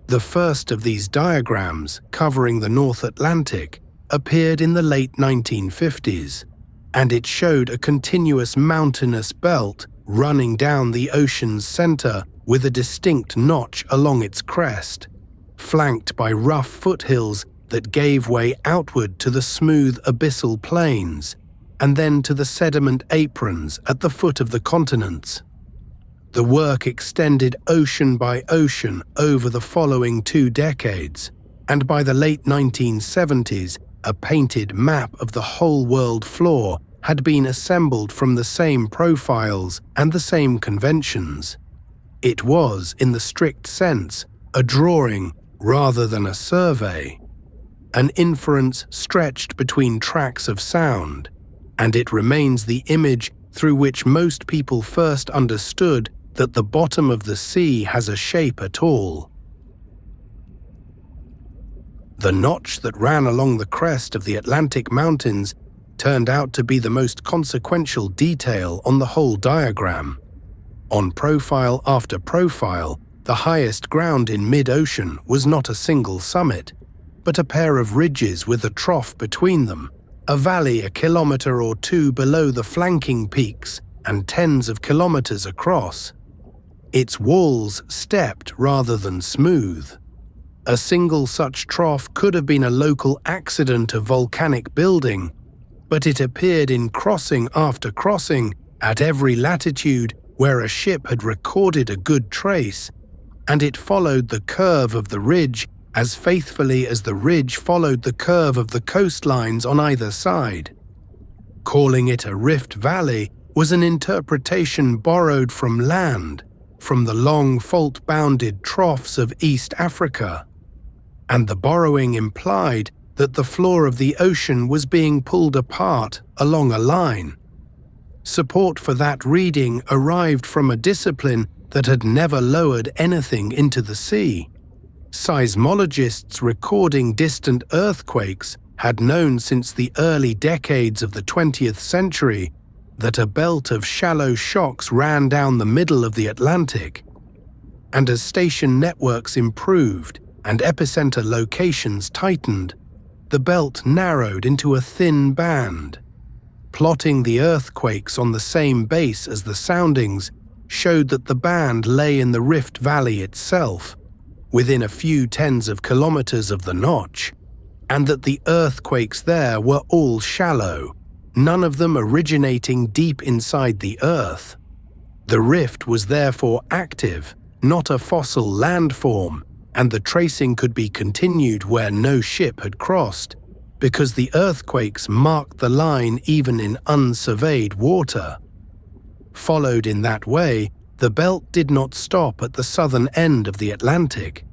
The first of these diagrams, covering the North Atlantic, appeared in the late 1950s, and it showed a continuous mountainous belt running down the ocean's center with a distinct notch along its crest, flanked by rough foothills that gave way outward to the smooth abyssal plains, and then to the sediment aprons at the foot of the continents. The work extended ocean by ocean over the following 2 decades, and by the late 1970s, a painted map of the whole world floor had been assembled from the same profiles and the same conventions. It was, in the strict sense, a drawing rather than a survey, an inference stretched between tracks of sound, and it remains the image through which most people first understood that the bottom of the sea has a shape at all. The notch that ran along the crest of the Atlantic Mountains turned out to be the most consequential detail on the whole diagram. On profile after profile, the highest ground in mid-ocean was not a single summit, but a pair of ridges with a trough between them, a valley a kilometer or two below the flanking peaks and tens of kilometers across. Its walls stepped rather than smooth. A single such trough could have been a local accident of volcanic building, but it appeared in crossing after crossing at every latitude where a ship had recorded a good trace, and it followed the curve of the ridge as faithfully as the ridge followed the curve of the coastlines on either side. Calling it a rift valley was an interpretation borrowed from land, from the long fault-bounded troughs of East Africa, and the borrowing implied that the floor of the ocean was being pulled apart along a line. Support for that reading arrived from a discipline that had never lowered anything into the sea. Seismologists recording distant earthquakes had known since the early decades of the 20th century that a belt of shallow shocks ran down the middle of the Atlantic. And as station networks improved and epicenter locations tightened, the belt narrowed into a thin band. Plotting the earthquakes on the same base as the soundings showed that the band lay in the Rift Valley itself, within a few tens of kilometers of the notch, and that the earthquakes there were all shallow, none of them originating deep inside the earth. The rift was therefore active, not a fossil landform, and the tracing could be continued where no ship had crossed, because the earthquakes marked the line even in unsurveyed water. Followed in that way, the belt did not stop at the southern end of the Atlantic.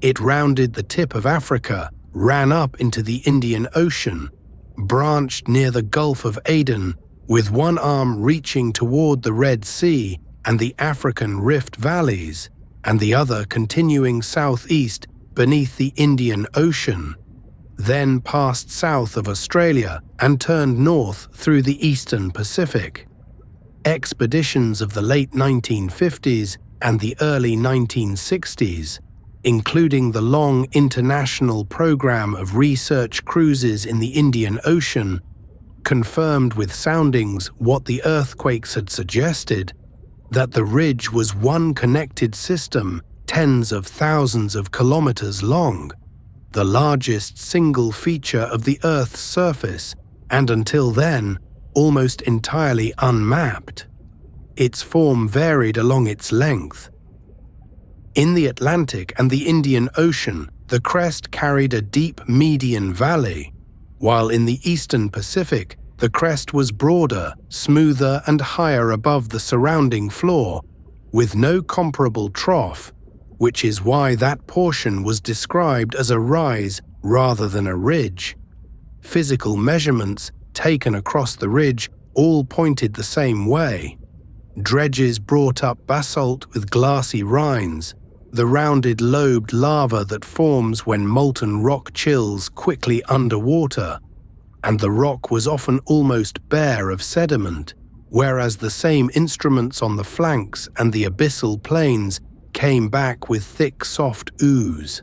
It rounded the tip of Africa, ran up into the Indian Ocean, branched near the Gulf of Aden, with one arm reaching toward the Red Sea and the African Rift Valleys, and the other continuing southeast beneath the Indian Ocean, then passed south of Australia and turned north through the eastern Pacific. Expeditions of the late 1950s and the early 1960s, including the long international program of research cruises in the Indian Ocean, confirmed with soundings what the earthquakes had suggested, that the ridge was one connected system tens of thousands of kilometers long, the largest single feature of the Earth's surface, and until then, almost entirely unmapped. Its form varied along its length. In the Atlantic and the Indian Ocean, the crest carried a deep median valley, while in the eastern Pacific, the crest was broader, smoother, and higher above the surrounding floor, with no comparable trough, which is why that portion was described as a rise rather than a ridge. Physical measurements taken across the ridge all pointed the same way. Dredges brought up basalt with glassy rinds, the rounded lobed lava that forms when molten rock chills quickly underwater, and the rock was often almost bare of sediment, whereas the same instruments on the flanks and the abyssal plains came back with thick soft ooze.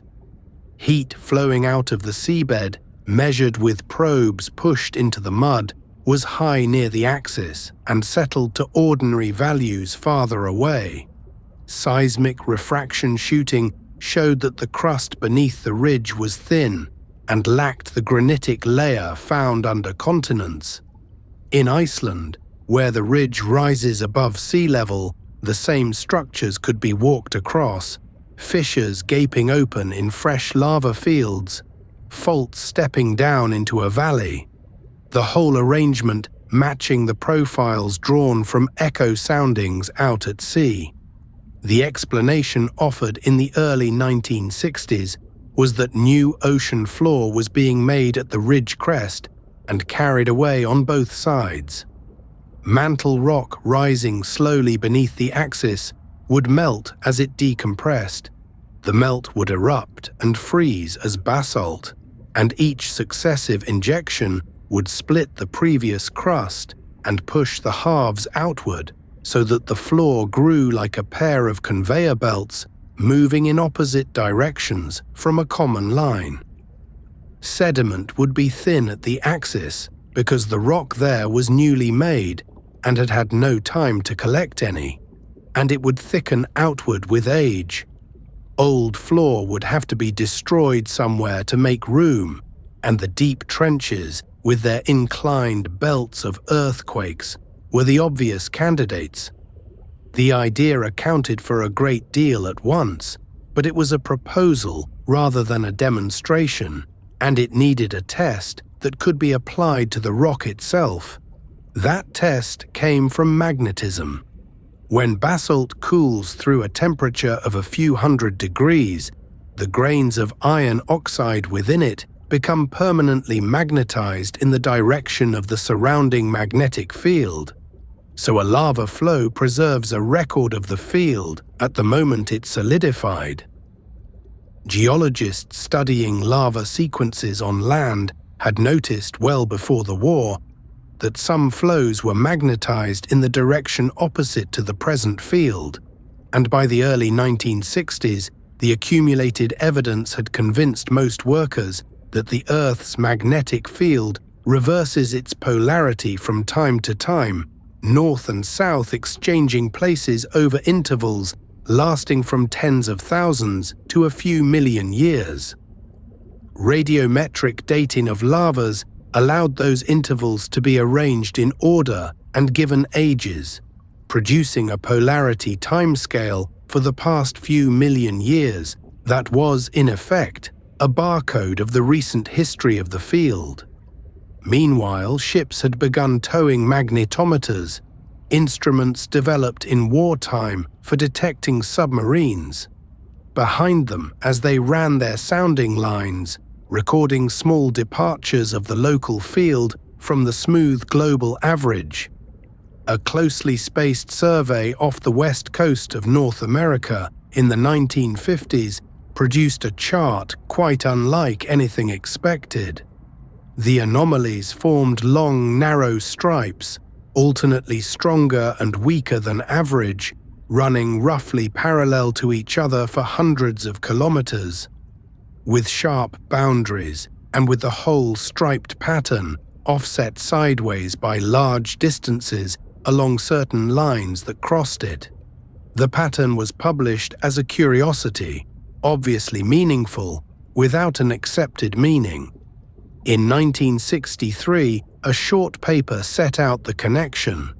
Heat flowing out of the seabed, measured with probes pushed into the mud, was high near the axis and settled to ordinary values farther away. Seismic refraction shooting showed that the crust beneath the ridge was thin and lacked the granitic layer found under continents. In Iceland, where the ridge rises above sea level, the same structures could be walked across, fissures gaping open in fresh lava fields, faults stepping down into a valley, the whole arrangement matching the profiles drawn from echo soundings out at sea. The explanation offered in the early 1960s was that new ocean floor was being made at the ridge crest and carried away on both sides. Mantle rock rising slowly beneath the axis would melt as it decompressed. The melt would erupt and freeze as basalt, and each successive injection would split the previous crust and push the halves outward so that the floor grew like a pair of conveyor belts moving in opposite directions from a common line. Sediment would be thin at the axis because the rock there was newly made and had had no time to collect any, and it would thicken outward with age. Old floor would have to be destroyed somewhere to make room, and the deep trenches with their inclined belts of earthquakes were the obvious candidates. The idea accounted for a great deal at once, but it was a proposal rather than a demonstration, and it needed a test that could be applied to the rock itself. That test came from magnetism. When basalt cools through a temperature of a few hundred degrees, the grains of iron oxide within it become permanently magnetized in the direction of the surrounding magnetic field. So a lava flow preserves a record of the field at the moment it solidified. Geologists studying lava sequences on land had noticed well before the war that some flows were magnetized in the direction opposite to the present field, and by the early 1960s, the accumulated evidence had convinced most workers that the Earth's magnetic field reverses its polarity from time to time, north and south exchanging places over intervals lasting from tens of thousands to a few million years. Radiometric dating of lavas allowed those intervals to be arranged in order and given ages, producing a polarity timescale for the past few million years that was, in effect, a barcode of the recent history of the field. Meanwhile, ships had begun towing magnetometers, instruments developed in wartime for detecting submarines. Behind them, as they ran their sounding lines, recording small departures of the local field from the smooth global average. A closely spaced survey off the west coast of North America in the 1950s produced a chart quite unlike anything expected. The anomalies formed long, narrow stripes, alternately stronger and weaker than average, running roughly parallel to each other for hundreds of kilometers. With sharp boundaries and with the whole striped pattern offset sideways by large distances along certain lines that crossed it. The pattern was published as a curiosity, obviously meaningful, without an accepted meaning. In 1963, a short paper set out the connection.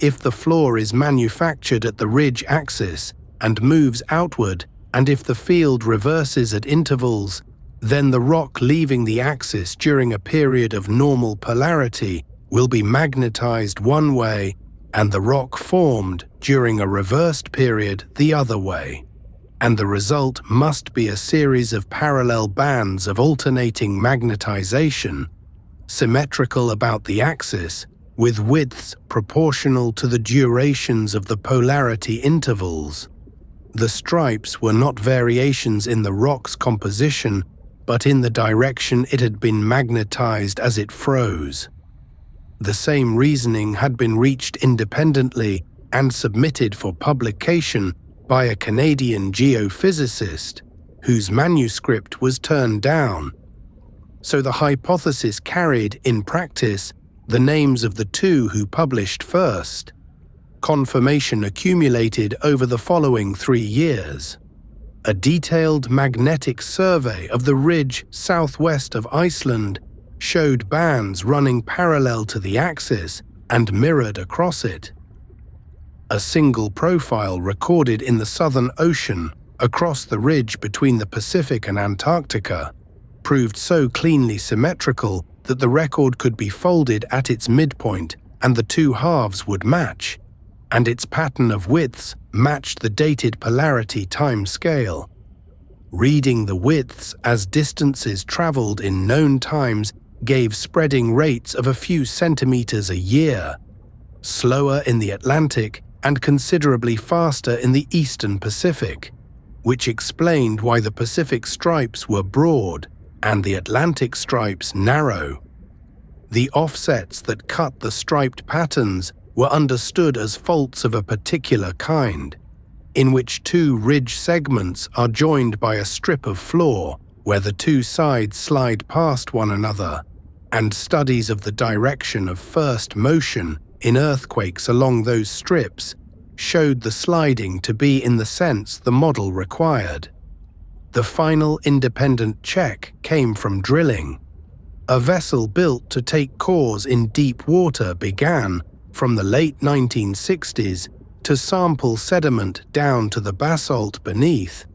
If the floor is manufactured at the ridge axis and moves outward, and if the field reverses at intervals, then the rock leaving the axis during a period of normal polarity will be magnetized one way, and the rock formed during a reversed period the other way. And the result must be a series of parallel bands of alternating magnetization, symmetrical about the axis, with widths proportional to the durations of the polarity intervals. The stripes were not variations in the rock's composition, but in the direction it had been magnetized as it froze. The same reasoning had been reached independently and submitted for publication by a Canadian geophysicist, whose manuscript was turned down. So the hypothesis carried, in practice, the names of the two who published first. Confirmation accumulated over the following 3 years. A detailed magnetic survey of the ridge southwest of Iceland showed bands running parallel to the axis and mirrored across it. A single profile recorded in the Southern Ocean across the ridge between the Pacific and Antarctica proved so cleanly symmetrical that the record could be folded at its midpoint and the two halves would match, and its pattern of widths matched the dated polarity time scale. Reading the widths as distances traveled in known times gave spreading rates of a few centimeters a year, slower in the Atlantic and considerably faster in the eastern Pacific, which explained why the Pacific stripes were broad and the Atlantic stripes narrow. The offsets that cut the striped patterns were understood as faults of a particular kind, in which two ridge segments are joined by a strip of floor where the two sides slide past one another, and studies of the direction of first motion in earthquakes along those strips showed the sliding to be in the sense the model required. The final independent check came from drilling. A vessel built to take cores in deep water began, from the late 1960s, to sample sediment down to the basalt beneath,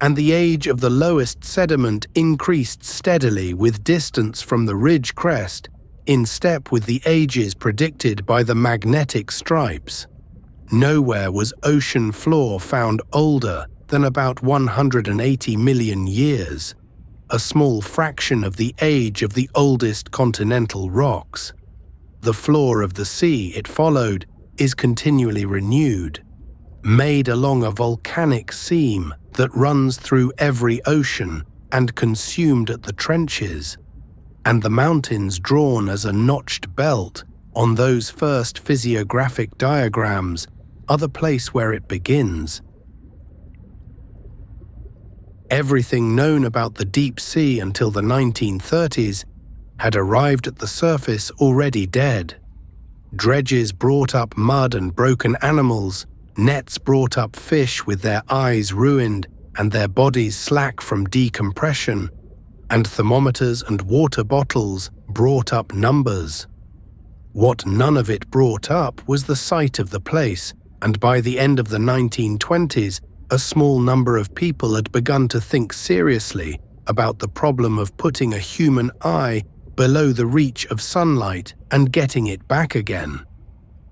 and the age of the lowest sediment increased steadily with distance from the ridge crest, in step with the ages predicted by the magnetic stripes. Nowhere was ocean floor found older than about 180 million years, a small fraction of the age of the oldest continental rocks. The floor of the sea, it followed, is continually renewed, made along a volcanic seam that runs through every ocean and consumed at the trenches, and the mountains drawn as a notched belt on those first physiographic diagrams are the place where it begins. Everything known about the deep sea until the 1930s had arrived at the surface already dead. Dredges brought up mud and broken animals, nets brought up fish with their eyes ruined and their bodies slack from decompression, and thermometers and water bottles brought up numbers. What none of it brought up was the site of the place, and by the end of the 1920s, a small number of people had begun to think seriously about the problem of putting a human eye below the reach of sunlight and getting it back again.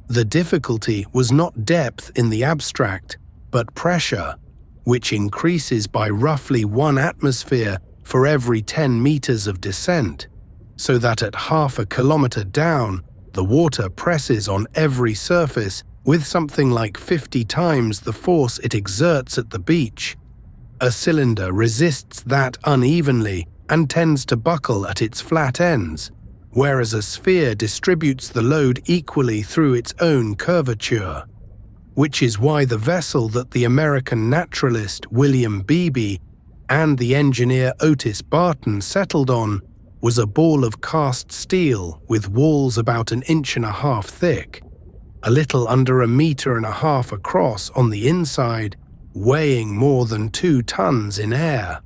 The difficulty was not depth in the abstract, but pressure, which increases by roughly 1 atmosphere for every 10 meters of descent, so that at half a kilometer down, the water presses on every surface with something like 50 times the force it exerts at the beach. A cylinder resists that unevenly and tends to buckle at its flat ends, whereas a sphere distributes the load equally through its own curvature, which is why the vessel that the American naturalist William Beebe and the engineer Otis Barton settled on was a ball of cast steel with walls about 1.5 inches thick, a little under 1.5 meters across on the inside, weighing more than 2 tons in air.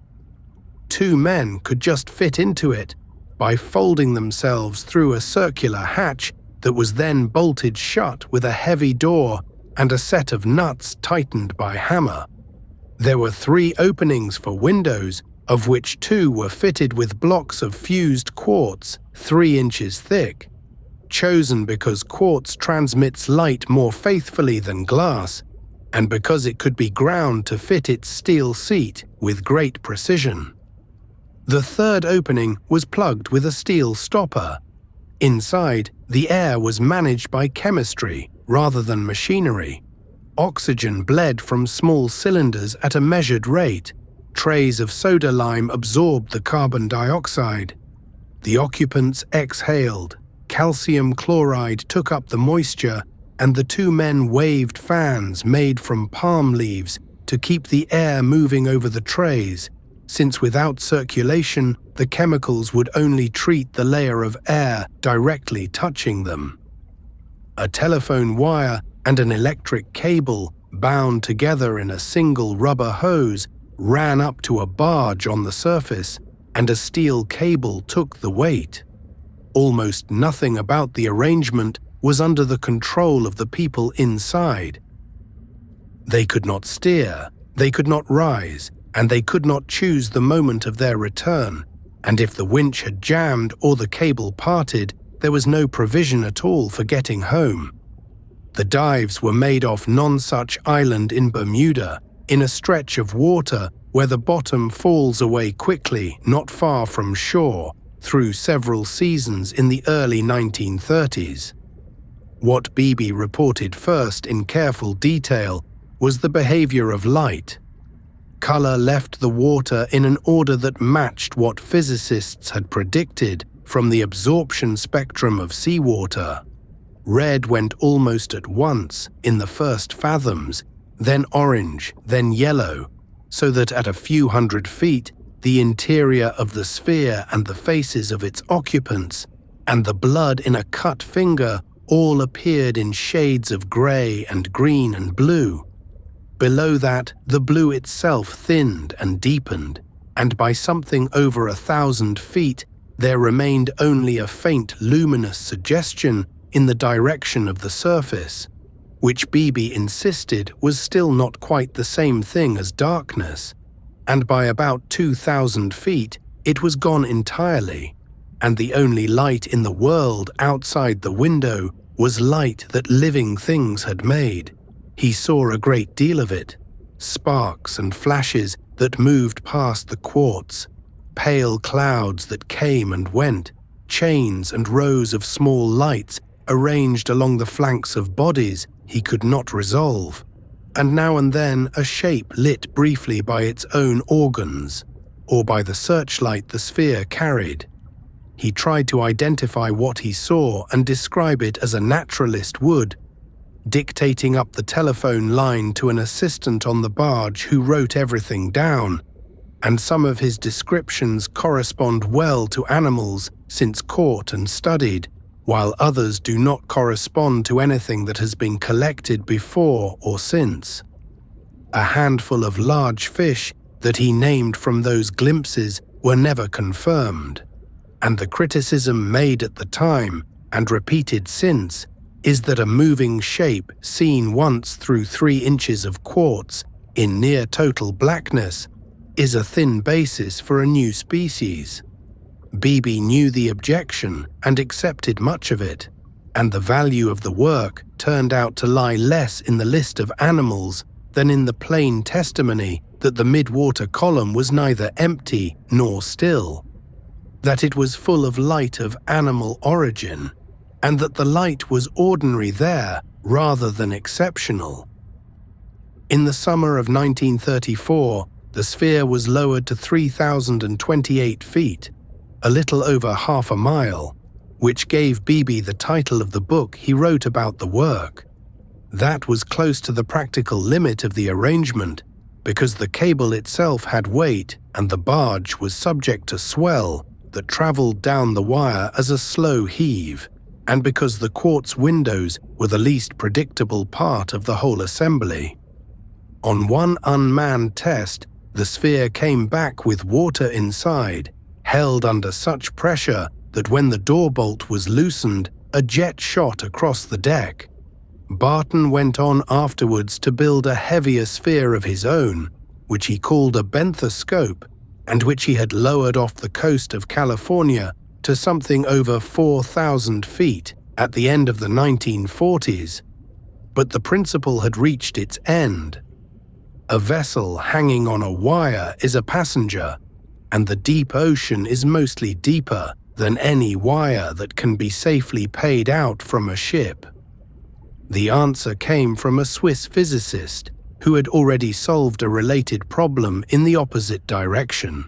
2 men could just fit into it by folding themselves through a circular hatch that was then bolted shut with a heavy door and a set of nuts tightened by hammer. There were 3 openings for windows, of which 2 were fitted with blocks of fused quartz 3 inches thick, chosen because quartz transmits light more faithfully than glass, and because it could be ground to fit its steel seat with great precision. The 3rd opening was plugged with a steel stopper. Inside, the air was managed by chemistry rather than machinery. Oxygen bled from small cylinders at a measured rate. Trays of soda lime absorbed the carbon dioxide. The occupants exhaled. Calcium chloride took up the moisture, and the 2 men waved fans made from palm leaves to keep the air moving over the trays, since without circulation, the chemicals would only treat the layer of air directly touching them. A telephone wire and an electric cable, bound together in a single rubber hose, ran up to a barge on the surface, and a steel cable took the weight. Almost nothing about the arrangement was under the control of the people inside. They could not steer, they could not rise, and they could not choose the moment of their return, and if the winch had jammed or the cable parted, there was no provision at all for getting home. The dives were made off Nonsuch Island in Bermuda, in a stretch of water where the bottom falls away quickly not far from shore, through several seasons in the early 1930s. What Beebe reported first in careful detail was the behavior of light. Color left the water in an order that matched what physicists had predicted from the absorption spectrum of seawater. Red went almost at once in the first fathoms, then orange, then yellow, so that at a few hundred feet, the interior of the sphere and the faces of its occupants, and the blood in a cut finger all appeared in shades of grey and green and blue. Below that, the blue itself thinned and deepened, and by something over 1,000 feet, there remained only a faint luminous suggestion in the direction of the surface, which Beebe insisted was still not quite the same thing as darkness, and by about 2,000 feet it was gone entirely, and the only light in the world outside the window was light that living things had made. He saw a great deal of it, sparks and flashes that moved past the quartz, pale clouds that came and went, chains and rows of small lights arranged along the flanks of bodies he could not resolve, and now and then a shape lit briefly by its own organs, or by the searchlight the sphere carried. He tried to identify what he saw and describe it as a naturalist would, dictating up the telephone line to an assistant on the barge who wrote everything down, and some of his descriptions correspond well to animals since caught and studied, while others do not correspond to anything that has been collected before or since. A handful of large fish that he named from those glimpses were never confirmed, and the criticism made at the time, and repeated since, is that a moving shape seen once through 3 inches of quartz in near total blackness is a thin basis for a new species. Beebe knew the objection and accepted much of it, and the value of the work turned out to lie less in the list of animals than in the plain testimony that the mid-water column was neither empty nor still, that it was full of light of animal origin, and that the light was ordinary there rather than exceptional. In the summer of 1934, the sphere was lowered to 3,028 feet, a little over half a mile, which gave Beebe the title of the book he wrote about the work. That was close to the practical limit of the arrangement, because the cable itself had weight and the barge was subject to swell that traveled down the wire as a slow heave, and because the quartz windows were the least predictable part of the whole assembly. On one unmanned test, the sphere came back with water inside, held under such pressure that when the door bolt was loosened, a jet shot across the deck. Barton went on afterwards to build a heavier sphere of his own, which he called a benthoscope, and which he had lowered off the coast of California to something over 4,000 feet at the end of the 1940s. But the principle had reached its end. A vessel hanging on a wire is a passenger, and the deep ocean is mostly deeper than any wire that can be safely paid out from a ship. The answer came from a Swiss physicist who had already solved a related problem in the opposite direction.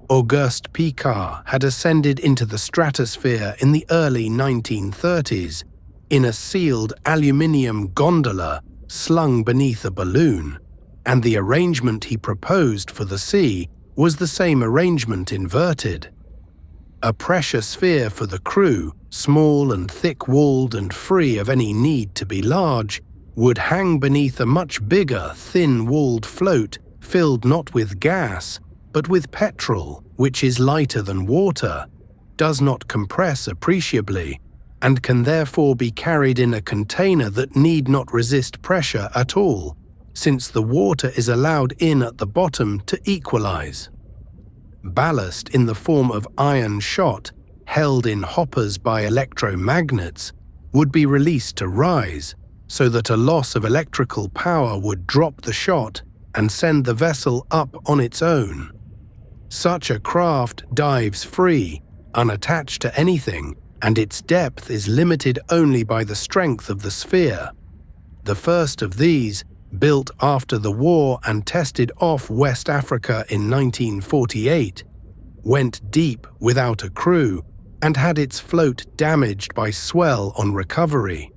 Auguste Piccard had ascended into the stratosphere in the early 1930s in a sealed aluminium gondola slung beneath a balloon, and the arrangement he proposed for the sea was the same arrangement inverted. A pressure sphere for the crew, small and thick-walled and free of any need to be large, would hang beneath a much bigger, thin-walled float filled not with gas, but with petrol, which is lighter than water, does not compress appreciably, and can therefore be carried in a container that need not resist pressure at all, since the water is allowed in at the bottom to equalize. Ballast in the form of iron shot, held in hoppers by electromagnets, would be released to rise, so that a loss of electrical power would drop the shot and send the vessel up on its own. Such a craft dives free, unattached to anything, and its depth is limited only by the strength of the sphere. The first of these, built after the war and tested off West Africa in 1948, went deep without a crew and had its float damaged by swell on recovery.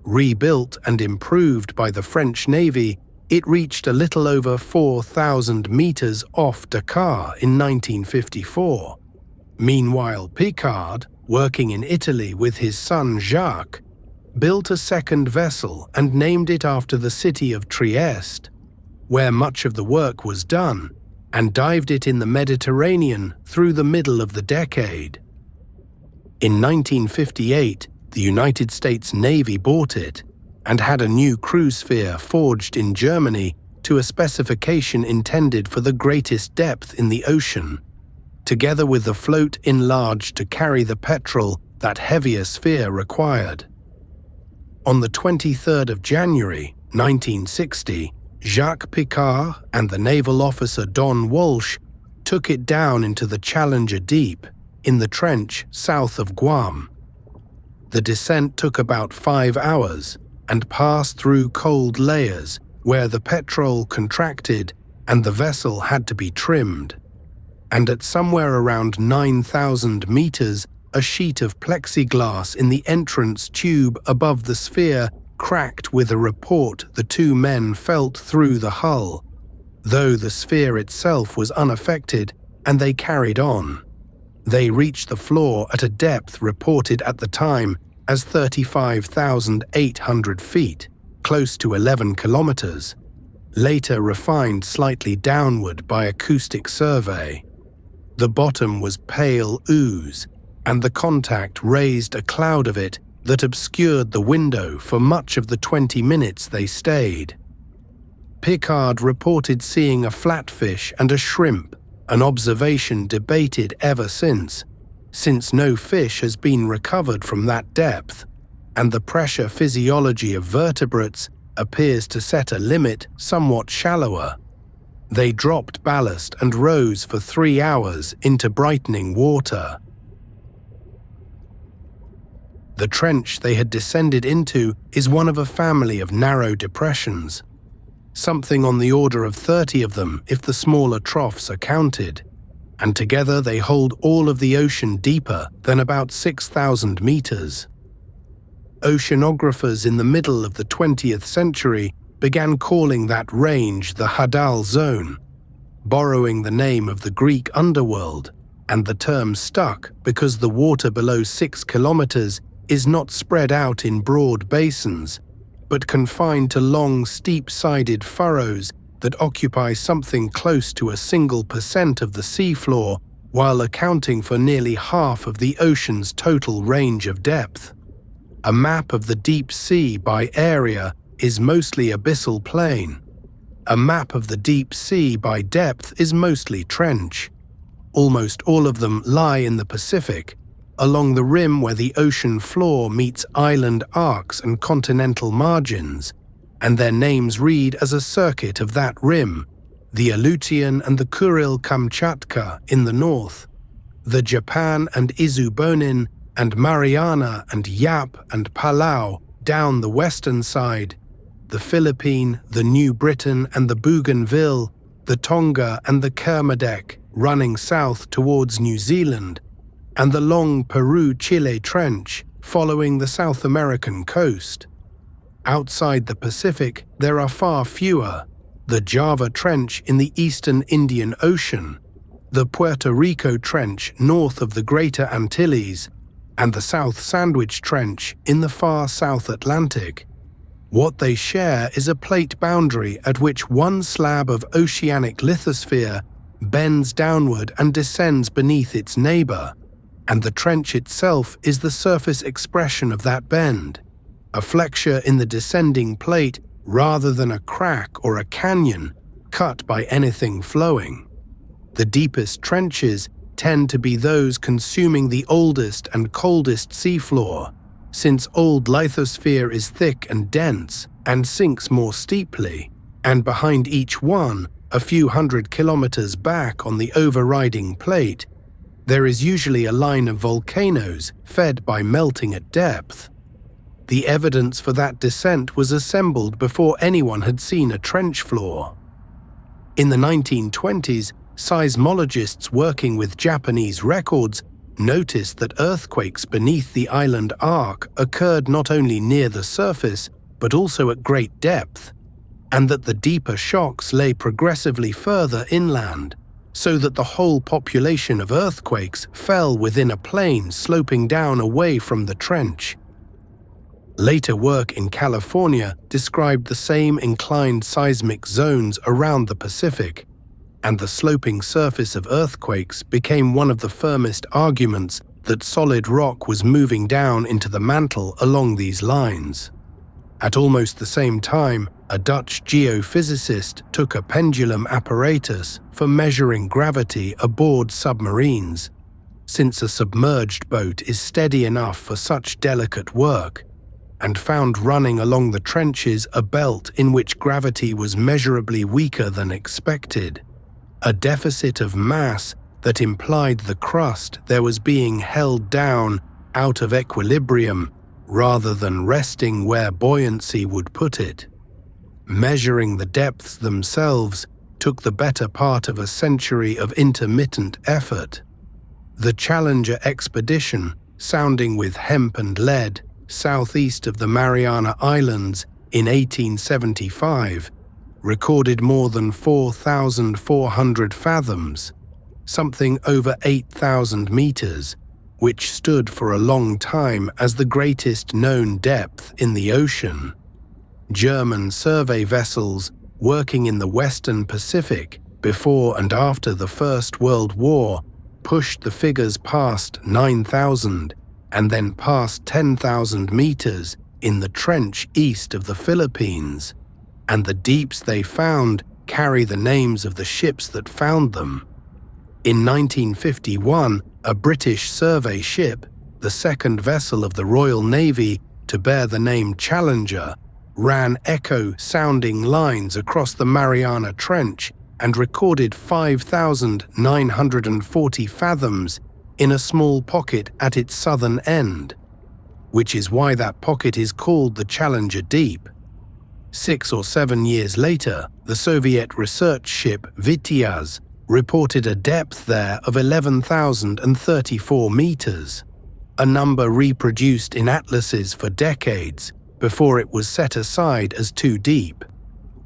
Rebuilt and improved by the French Navy, it reached a little over 4,000 meters off Dakar in 1954. Meanwhile, Picard, working in Italy with his son Jacques, built a second vessel and named it after the city of Trieste, where much of the work was done, and dived it in the Mediterranean through the middle of the decade. In 1958, the United States Navy bought it and had a new cruise sphere forged in Germany to a specification intended for the greatest depth in the ocean, together with the float enlarged to carry the petrol that heavier sphere required. On the 23rd of January, 1960, Jacques Picard and the naval officer Don Walsh took it down into the Challenger Deep in the trench south of Guam. The descent took about 5 hours and passed through cold layers where the petrol contracted and the vessel had to be trimmed. And at somewhere around 9,000 meters, a sheet of plexiglass in the entrance tube above the sphere cracked with a report the two men felt through the hull, though the sphere itself was unaffected, and they carried on. They reached the floor at a depth reported at the time as 35,800 feet, close to 11 kilometers, later refined slightly downward by acoustic survey. The bottom was pale ooze, and the contact raised a cloud of it that obscured the window for much of the 20 minutes they stayed. Picard reported seeing a flatfish and a shrimp, an observation debated ever since no fish has been recovered from that depth, and the pressure physiology of vertebrates appears to set a limit somewhat shallower. They dropped ballast and rose for 3 hours into brightening water. The trench they had descended into is one of a family of narrow depressions, something on the order of 30 of them if the smaller troughs are counted, and together they hold all of the ocean deeper than about 6,000 meters. Oceanographers in the middle of the 20th century began calling that range the Hadal Zone, borrowing the name of the Greek underworld, and the term stuck because the water below 6 kilometers is not spread out in broad basins, but confined to long, steep-sided furrows that occupy something close to a single % of the seafloor, while accounting for nearly half of the ocean's total range of depth. A map of the deep sea by area is mostly abyssal plain. A map of the deep sea by depth is mostly trench. Almost all of them lie in the Pacific, along the rim where the ocean floor meets island arcs and continental margins, and their names read as a circuit of that rim: the Aleutian and the Kuril-Kamchatka in the north, the Japan and Izu-Bonin and Mariana and Yap and Palau down the western side, the Philippine, the New Britain and the Bougainville, the Tonga and the Kermadec running south towards New Zealand, and the long Peru-Chile Trench following the South American coast. Outside the Pacific, there are far fewer: the Java Trench in the eastern Indian Ocean, the Puerto Rico Trench north of the Greater Antilles, and the South Sandwich Trench in the far South Atlantic. What they share is a plate boundary at which one slab of oceanic lithosphere bends downward and descends beneath its neighbor, and the trench itself is the surface expression of that bend, a flexure in the descending plate rather than a crack or a canyon cut by anything flowing. The deepest trenches tend to be those consuming the oldest and coldest seafloor, since old lithosphere is thick and dense and sinks more steeply, and behind each one, a few hundred kilometers back on the overriding plate, there is usually a line of volcanoes fed by melting at depth. The evidence for that descent was assembled before anyone had seen a trench floor. In the 1920s, seismologists working with Japanese records noticed that earthquakes beneath the island arc occurred not only near the surface, but also at great depth, and that the deeper shocks lay progressively further inland, so that the whole population of earthquakes fell within a plane sloping down away from the trench. Later work in California described the same inclined seismic zones around the Pacific, and the sloping surface of earthquakes became one of the firmest arguments that solid rock was moving down into the mantle along these lines. At almost the same time, a Dutch geophysicist took a pendulum apparatus for measuring gravity aboard submarines. Since a submerged boat is steady enough for such delicate work, and found running along the trenches a belt in which gravity was measurably weaker than expected, a deficit of mass that implied the crust there was being held down out of equilibrium rather than resting where buoyancy would put it. Measuring the depths themselves took the better part of a century of intermittent effort. The Challenger expedition, sounding with hemp and lead southeast of the Mariana Islands in 1875, recorded more than 4,400 fathoms, something over 8,000 meters, which stood for a long time as the greatest known depth in the ocean. German survey vessels working in the Western Pacific before and after the First World War pushed the figures past 9,000 and then past 10,000 meters in the trench east of the Philippines, and the deeps they found carry the names of the ships that found them. In 1951, a British survey ship, the second vessel of the Royal Navy to bear the name Challenger, ran echo-sounding lines across the Mariana Trench and recorded 5,940 fathoms in a small pocket at its southern end, which is why that pocket is called the Challenger Deep. 6 or 7 years later, the Soviet research ship Vityaz reported a depth there of 11,034 meters, a number reproduced in atlases for decades before it was set aside as too deep,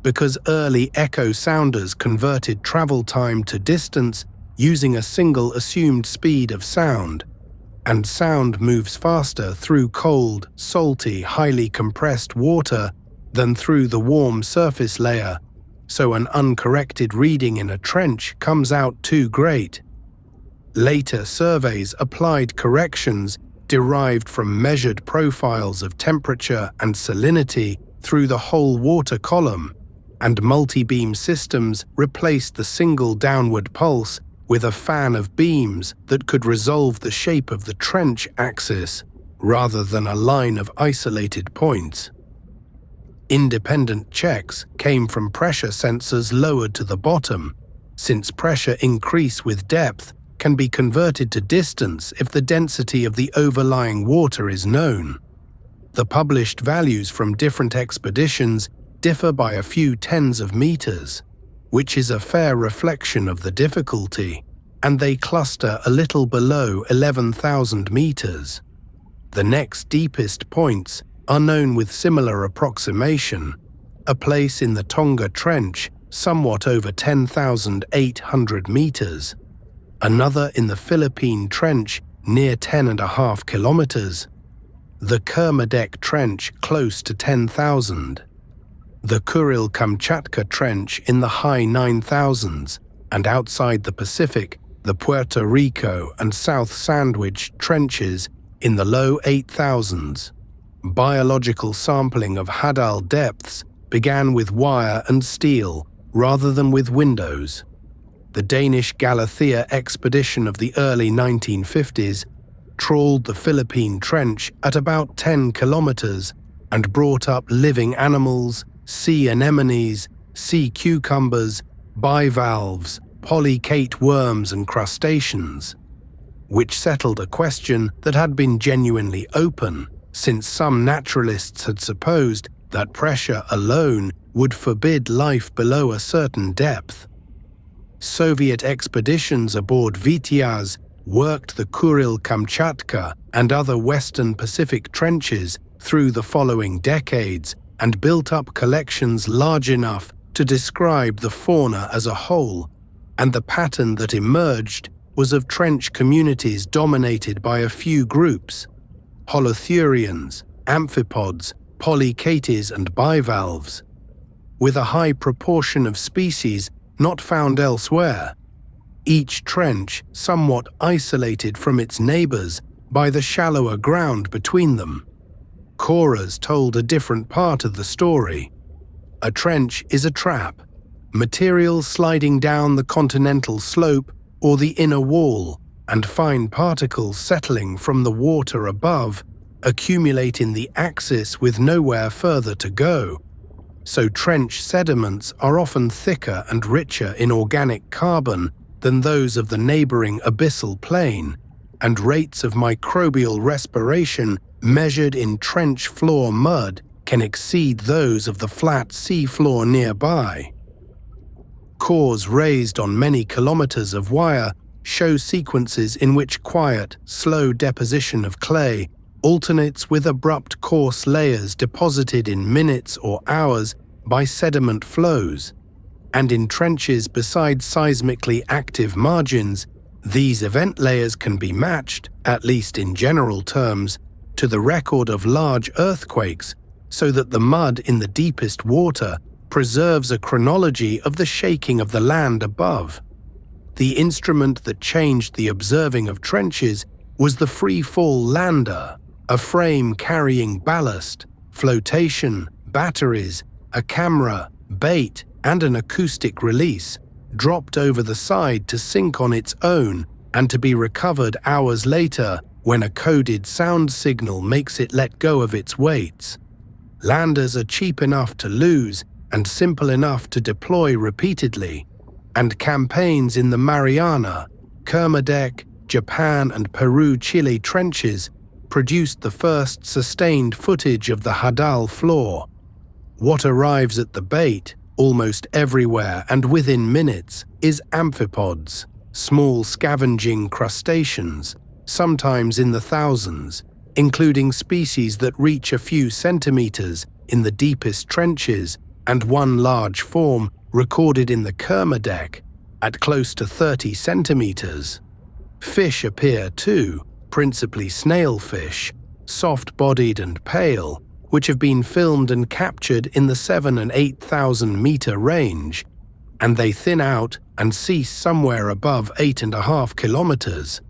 because early echo sounders converted travel time to distance using a single assumed speed of sound, and sound moves faster through cold, salty, highly compressed water than through the warm surface layer, so an uncorrected reading in a trench comes out too great. Later surveys applied corrections derived from measured profiles of temperature and salinity through the whole water column, and multi-beam systems replaced the single downward pulse with a fan of beams that could resolve the shape of the trench axis rather than a line of isolated points. Independent checks came from pressure sensors lowered to the bottom, since pressure increase with depth can be converted to distance if the density of the overlying water is known. The published values from different expeditions differ by a few tens of meters, which is a fair reflection of the difficulty, and they cluster a little below 11,000 meters. The next deepest points are known with similar approximation, a place in the Tonga Trench somewhat over 10,800 meters, another in the Philippine Trench near 10.5 kilometers, the Kermadec Trench close to 10,000, the Kuril-Kamchatka Trench in the high 9,000s, and outside the Pacific, the Puerto Rico and South Sandwich trenches in the low 8,000s. Biological sampling of Hadal depths began with wire and steel rather than with windows. The Danish Galathea expedition of the early 1950s trawled the Philippine Trench at about 10 kilometers and brought up living animals, sea anemones, sea cucumbers, bivalves, polycate worms and crustaceans, which settled a question that had been genuinely open: since some naturalists had supposed that pressure alone would forbid life below a certain depth. Soviet expeditions aboard Vityaz worked the Kuril-Kamchatka and other Western Pacific trenches through the following decades and built up collections large enough to describe the fauna as a whole, and the pattern that emerged was of trench communities dominated by a few groups: holothurians, amphipods, polychaetes and bivalves, with a high proportion of species not found elsewhere, each trench somewhat isolated from its neighbors by the shallower ground between them. Coras told a different part of the story. A trench is a trap, material sliding down the continental slope or the inner wall, and fine particles settling from the water above accumulate in the axis with nowhere further to go. So trench sediments are often thicker and richer in organic carbon than those of the neighboring abyssal plain, and rates of microbial respiration measured in trench floor mud can exceed those of the flat sea floor nearby. Cores raised on many kilometers of wire show sequences in which quiet, slow deposition of clay alternates with abrupt coarse layers deposited in minutes or hours by sediment flows, and in trenches beside seismically active margins, these event layers can be matched, at least in general terms, to the record of large earthquakes, so that the mud in the deepest water preserves a chronology of the shaking of the land above. The instrument that changed the observing of trenches was the free-fall lander, a frame carrying ballast, flotation, batteries, a camera, bait, and an acoustic release, dropped over the side to sink on its own and to be recovered hours later when a coded sound signal makes it let go of its weights. Landers are cheap enough to lose and simple enough to deploy repeatedly, and campaigns in the Mariana, Kermadec, Japan and Peru-Chile trenches produced the first sustained footage of the Hadal floor. What arrives at the bait, almost everywhere and within minutes, is amphipods, small scavenging crustaceans, sometimes in the thousands, including species that reach a few centimeters in the deepest trenches, and one large form recorded in the Kermadec at close to 30 centimeters. Fish appear too, principally snailfish, soft-bodied and pale, which have been filmed and captured in the 7,000 and 8,000 meter range, and they thin out and cease somewhere above 8.5 kilometers.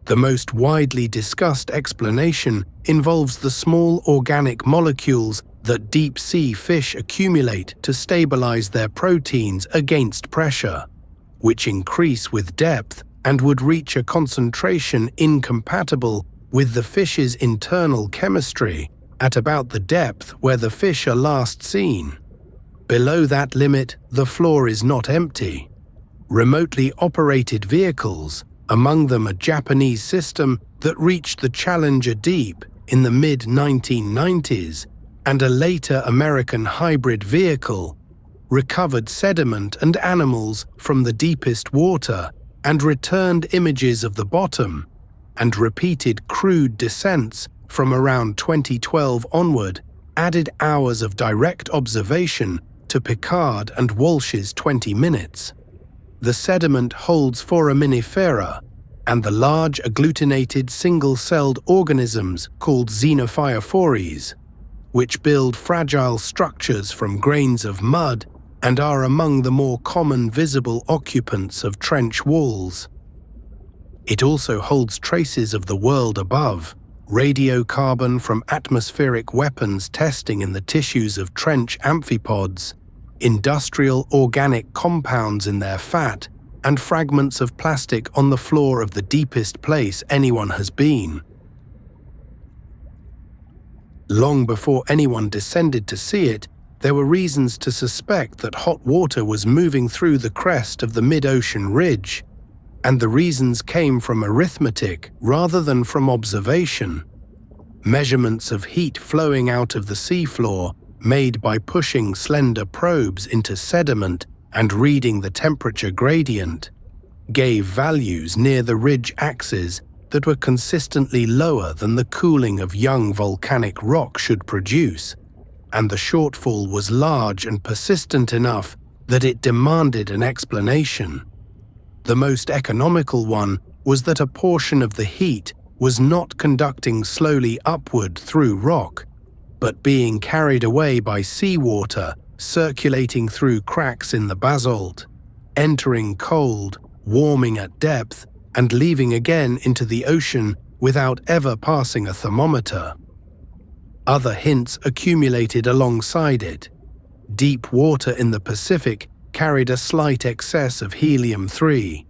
The most widely discussed explanation involves the small organic molecules that deep-sea fish accumulate to stabilize their proteins against pressure, which increase with depth and would reach a concentration incompatible with the fish's internal chemistry at about the depth where the fish are last seen. Below that limit, the floor is not empty. Remotely operated vehicles, among them a Japanese system that reached the Challenger Deep in the mid-1990s, and a later American hybrid vehicle, recovered sediment and animals from the deepest water and returned images of the bottom, and repeated crewed descents from around 2012 onward added hours of direct observation to Picard and Walsh's 20 minutes. The sediment holds foraminifera and the large agglutinated single-celled organisms called xenophyophores, which build fragile structures from grains of mud and are among the more common visible occupants of trench walls. It also holds traces of the world above, radiocarbon from atmospheric weapons testing in the tissues of trench amphipods, industrial organic compounds in their fat, and fragments of plastic on the floor of the deepest place anyone has been. Long before anyone descended to see it, there were reasons to suspect that hot water was moving through the crest of the mid-ocean ridge, and the reasons came from arithmetic rather than from observation. measurements of heat flowing out of the seafloor made by pushing slender probes into sediment and reading the temperature gradient, gave values near the ridge axes that were consistently lower than the cooling of young volcanic rock should produce, and the shortfall was large and persistent enough that it demanded an explanation. The most economical one was that a portion of the heat was not conducting slowly upward through rock, but being carried away by seawater circulating through cracks in the basalt, entering cold, warming at depth, and leaving again into the ocean without ever passing a thermometer. Other hints accumulated alongside it. Deep water in the Pacific carried a slight excess of helium-3,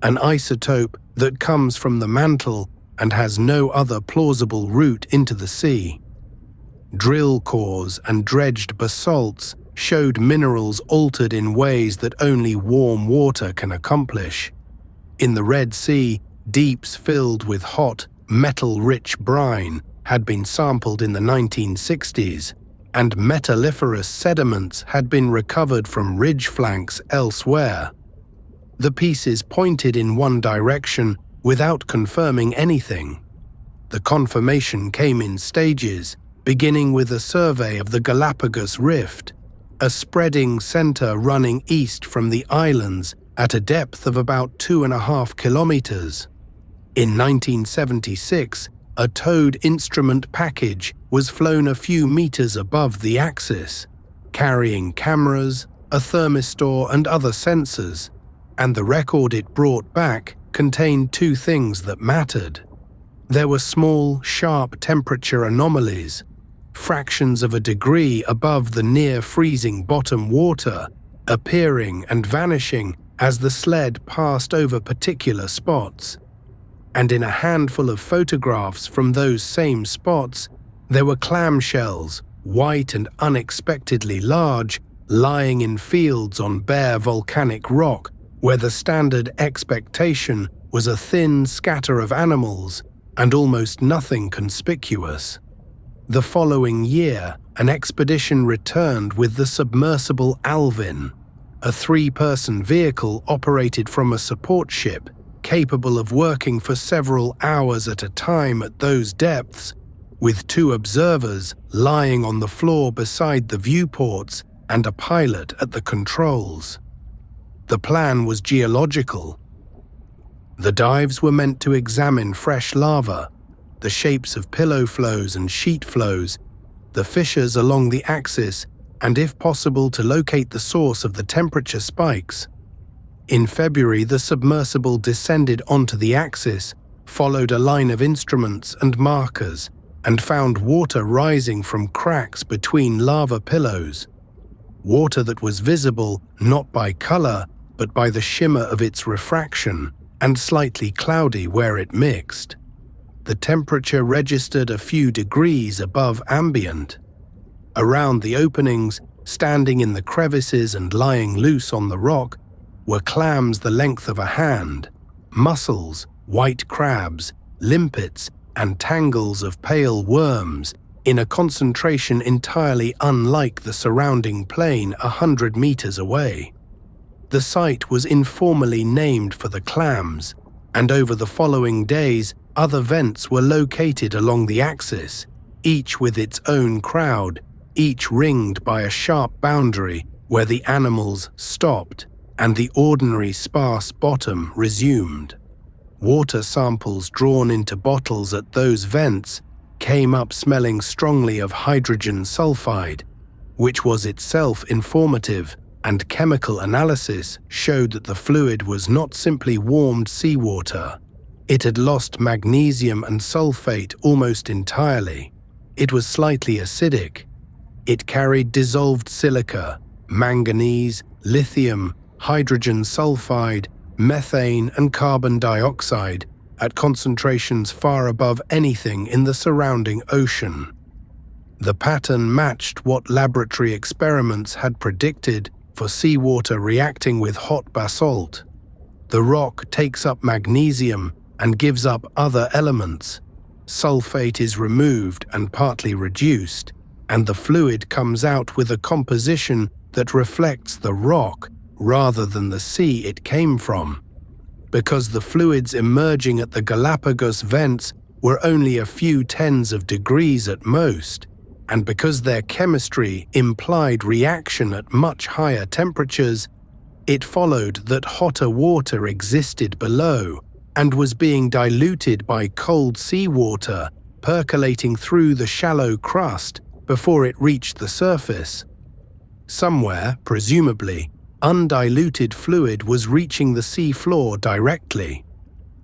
an isotope that comes from the mantle and has no other plausible route into the sea. Drill cores and dredged basalts showed minerals altered in ways that only warm water can accomplish. In the Red Sea, deeps filled with hot, metal-rich brine had been sampled in the 1960s, and metalliferous sediments had been recovered from ridge flanks elsewhere. The pieces pointed in one direction without confirming anything. The confirmation came in stages, beginning with a survey of the Galapagos Rift, a spreading center running east from the islands at a depth of about 2.5 kilometers. In 1976, a towed instrument package was flown a few meters above the axis, carrying cameras, a thermistor and other sensors, and the record it brought back contained two things that mattered. There were small, sharp temperature anomalies, fractions of a degree above the near-freezing bottom water, appearing and vanishing as the sled passed over particular spots. And in a handful of photographs from those same spots, there were clamshells, white and unexpectedly large, lying in fields on bare volcanic rock, where the standard expectation was a thin scatter of animals and almost nothing conspicuous. The following year, an expedition returned with the submersible Alvin, a 3-person vehicle operated from a support ship, capable of working for several hours at a time at those depths, with 2 observers lying on the floor beside the viewports and a pilot at the controls. The plan was geological. The dives were meant to examine fresh lava, the shapes of pillow flows and sheet flows, the fissures along the axis, and if possible to locate the source of the temperature spikes. In February, the submersible descended onto the axis, followed a line of instruments and markers, and found water rising from cracks between lava pillows. Water that was visible not by color, but by the shimmer of its refraction, and slightly cloudy where it mixed. The temperature registered a few degrees above ambient. Around the openings, standing in the crevices and lying loose on the rock, were clams the length of a hand, mussels, white crabs, limpets, and tangles of pale worms, in a concentration entirely unlike the surrounding plain 100 meters away. The site was informally named for the clams, and over the following days, other vents were located along the axis, each with its own crowd, each ringed by a sharp boundary where the animals stopped and the ordinary sparse bottom resumed. Water samples drawn into bottles at those vents came up smelling strongly of hydrogen sulfide, which was itself informative, and chemical analysis showed that the fluid was not simply warmed seawater. It had lost magnesium and sulfate almost entirely. It was slightly acidic. It carried dissolved silica, manganese, lithium, hydrogen sulfide, methane, and carbon dioxide at concentrations far above anything in the surrounding ocean. The pattern matched what laboratory experiments had predicted for seawater reacting with hot basalt. The rock takes up magnesium and gives up other elements. sulfate is removed and partly reduced, and the fluid comes out with a composition that reflects the rock rather than the sea it came from. Because the fluids emerging at the Galapagos vents were only a few tens of degrees at most, and because their chemistry implied reaction at much higher temperatures, it followed that hotter water existed below and was being diluted by cold seawater percolating through the shallow crust before it reached the surface. Somewhere, presumably, undiluted fluid was reaching the sea floor directly.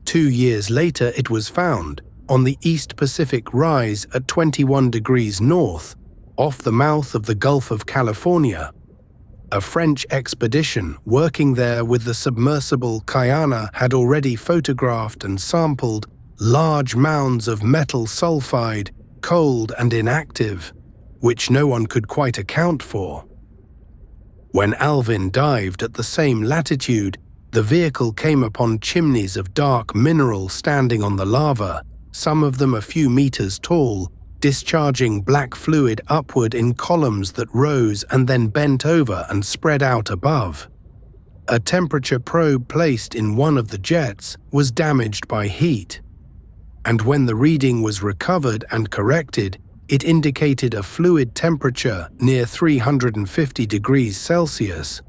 2 years later it was found, on the East Pacific Rise at 21 degrees north, off the mouth of the Gulf of California. A French expedition working there with the submersible Cayana had already photographed and sampled large mounds of metal sulfide, cold and inactive, which no one could quite account for. When Alvin dived at the same latitude, the vehicle came upon chimneys of dark mineral standing on the lava, some of them a few meters tall, discharging black fluid upward in columns that rose and then bent over and spread out above. A temperature probe placed in one of the jets was damaged by heat, and when the reading was recovered and corrected, it indicated a fluid temperature near 350 degrees Celsius,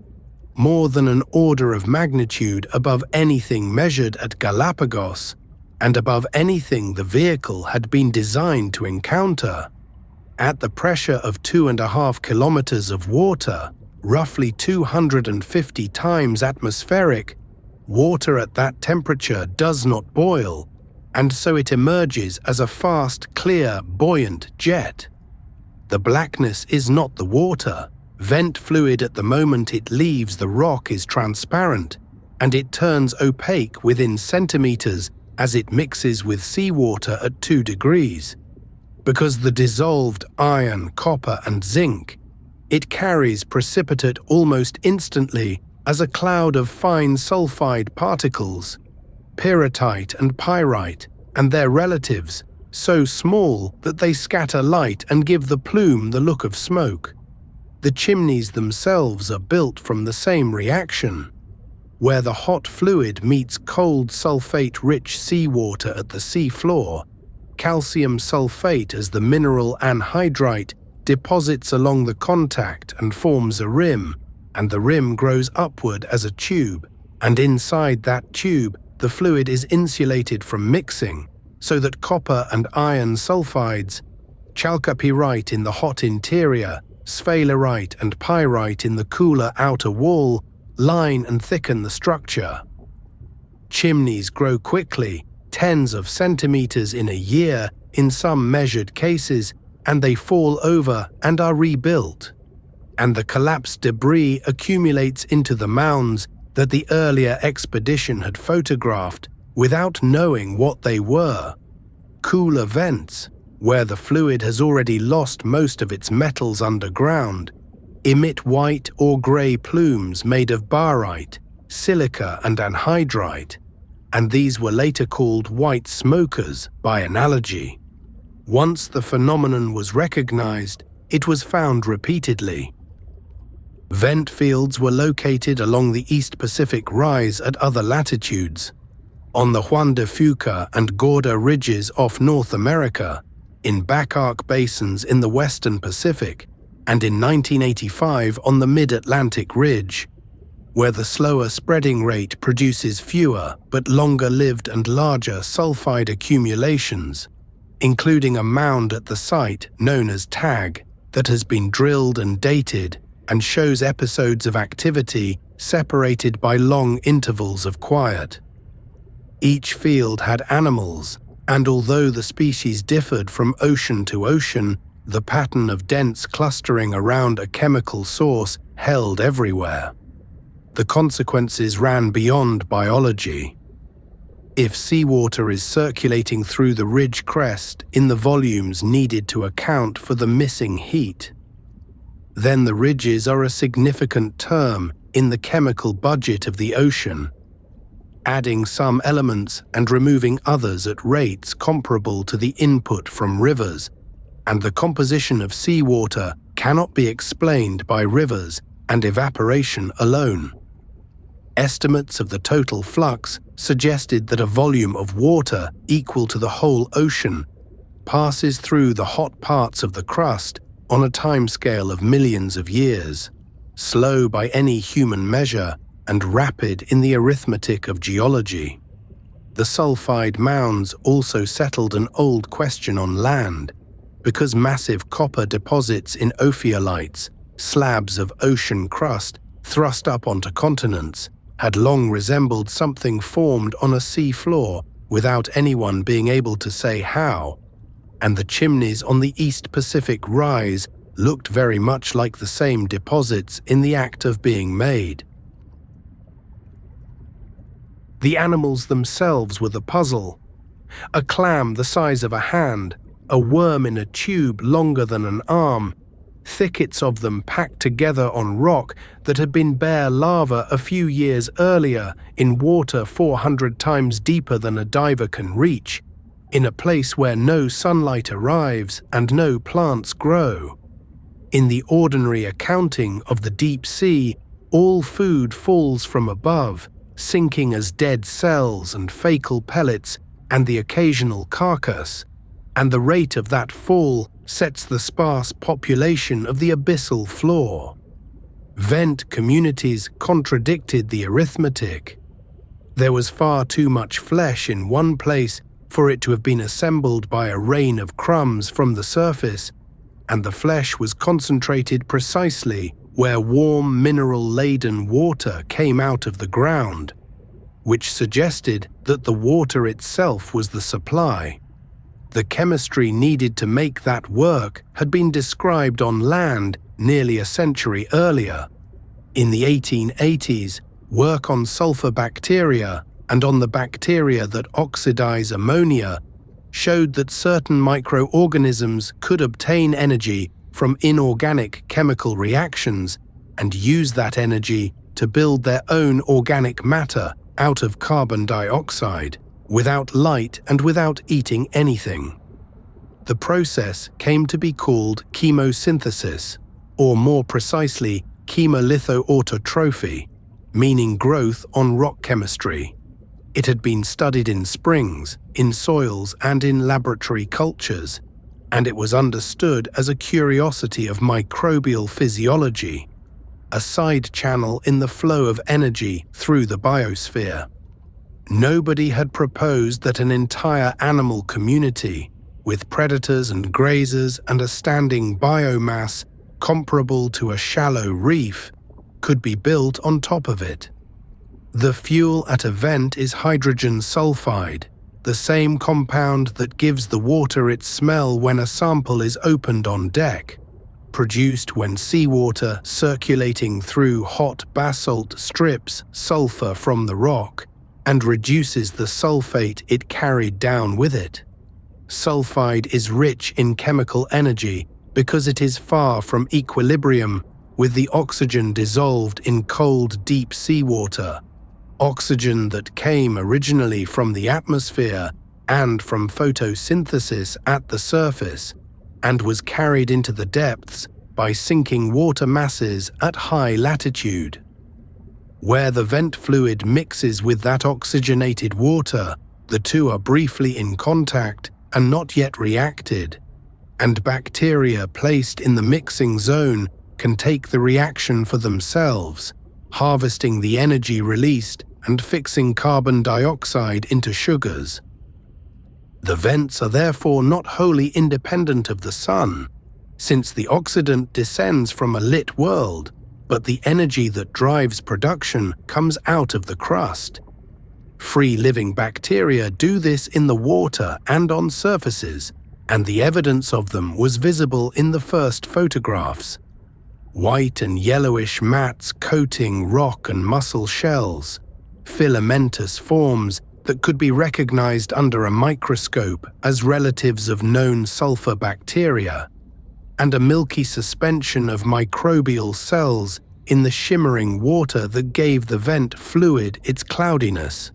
more than an order of magnitude above anything measured at Galapagos, and above anything the vehicle had been designed to encounter. At the pressure of 2.5 kilometers of water, roughly 250 times atmospheric, water at that temperature does not boil, and so it emerges as a fast, clear, buoyant jet. The blackness is not the water. Vent fluid at the moment it leaves the rock is transparent, and it turns opaque within centimeters as it mixes with seawater at 2 degrees. Because the dissolved iron, copper and zinc, it carries precipitate almost instantly as a cloud of fine sulfide particles, pyrrhotite and pyrite, and their relatives, so small that they scatter light and give the plume the look of smoke. The chimneys themselves are built from the same reaction. Where the hot fluid meets cold sulfate-rich seawater at the sea floor, calcium sulfate as the mineral anhydrite deposits along the contact and forms a rim, and the rim grows upward as a tube, and inside that tube the fluid is insulated from mixing, so that copper and iron sulfides, chalcopyrite in the hot interior, sphalerite and pyrite in the cooler outer wall, line and thicken the structure. Chimneys grow quickly, tens of centimeters in a year in some measured cases, and they fall over and are rebuilt. And the collapsed debris accumulates into the mounds that the earlier expedition had photographed without knowing what they were. Cooler vents, where the fluid has already lost most of its metals underground, emit white or grey plumes made of barite, silica and anhydrite, and these were later called white smokers by analogy. Once the phenomenon was recognized, it was found repeatedly. Vent fields were located along the East Pacific Rise at other latitudes, on the Juan de Fuca and Gorda ridges off North America, in back arc basins in the Western Pacific, and in 1985 on the Mid-Atlantic Ridge, where the slower spreading rate produces fewer but longer-lived and larger sulfide accumulations, including a mound at the site known as TAG that has been drilled and dated and shows episodes of activity separated by long intervals of quiet. Each field had animals, and although the species differed from ocean to ocean, the pattern of dense clustering around a chemical source held everywhere. The consequences ran beyond biology. If seawater is circulating through the ridge crest in the volumes needed to account for the missing heat, then the ridges are a significant term in the chemical budget of the ocean. adding some elements and removing others at rates comparable to the input from rivers, and the composition of seawater cannot be explained by rivers and evaporation alone. Estimates of the total flux suggested that a volume of water equal to the whole ocean passes through the hot parts of the crust on a timescale of millions of years, slow by any human measure and rapid in the arithmetic of geology. The sulfide mounds also settled an old question on land, because massive copper deposits in ophiolites, slabs of ocean crust thrust up onto continents, had long resembled something formed on a sea floor without anyone being able to say how, and the chimneys on the East Pacific Rise looked very much like the same deposits in the act of being made. The animals themselves were the puzzle. A clam the size of a hand, a worm in a tube longer than an arm, thickets of them packed together on rock that had been bare lava a few years earlier in water 400 times deeper than a diver can reach, in a place where no sunlight arrives and no plants grow. In the ordinary accounting of the deep sea, all food falls from above, sinking as dead cells and fecal pellets and the occasional carcass, and the rate of that fall sets the sparse population of the abyssal floor. Vent communities contradicted the arithmetic. There was far too much flesh in one place for it to have been assembled by a rain of crumbs from the surface, and the flesh was concentrated precisely where warm mineral-laden water came out of the ground, which suggested that the water itself was the supply. The chemistry needed to make that work had been described on land nearly a century earlier. In the 1880s, work on sulfur bacteria and on the bacteria that oxidize ammonia showed that certain microorganisms could obtain energy from inorganic chemical reactions and use that energy to build their own organic matter out of carbon dioxide, without light and without eating anything. The process came to be called chemosynthesis, or more precisely, chemolithoautotrophy, meaning growth on rock chemistry. It had been studied in springs, in soils, and in laboratory cultures, and it was understood as a curiosity of microbial physiology, a side channel in the flow of energy through the biosphere. Nobody had proposed that an entire animal community, with predators and grazers and a standing biomass comparable to a shallow reef, could be built on top of it. The fuel at a vent is hydrogen sulfide, the same compound that gives the water its smell when a sample is opened on deck, produced when seawater circulating through hot basalt strips sulfur from the rock and reduces the sulfate it carried down with it. Sulfide is rich in chemical energy because it is far from equilibrium with the oxygen dissolved in cold, deep seawater, oxygen that came originally from the atmosphere and from photosynthesis at the surface, and was carried into the depths by sinking water masses at high latitude. Where the vent fluid mixes with that oxygenated water, the two are briefly in contact and not yet reacted, and bacteria placed in the mixing zone can take the reaction for themselves, harvesting the energy released and fixing carbon dioxide into sugars. The vents are therefore not wholly independent of the sun, since the oxidant descends from a lit world, but the energy that drives production comes out of the crust. Free-living bacteria do this in the water and on surfaces, and the evidence of them was visible in the first photographs. White and yellowish mats coating rock and mussel shells, filamentous forms that could be recognized under a microscope as relatives of known sulfur bacteria, and a milky suspension of microbial cells in the shimmering water that gave the vent fluid its cloudiness.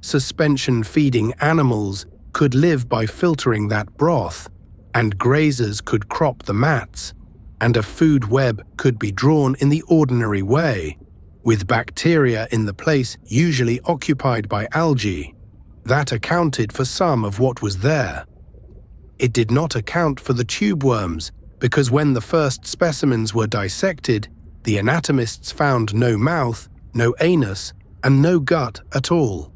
suspension-feeding animals could live by filtering that broth, and grazers could crop the mats, and a food web could be drawn in the ordinary way, with bacteria in the place usually occupied by algae. That accounted for some of what was there. It did not account for the tube worms, because when the first specimens were dissected, the anatomists found no mouth, no anus, and no gut at all.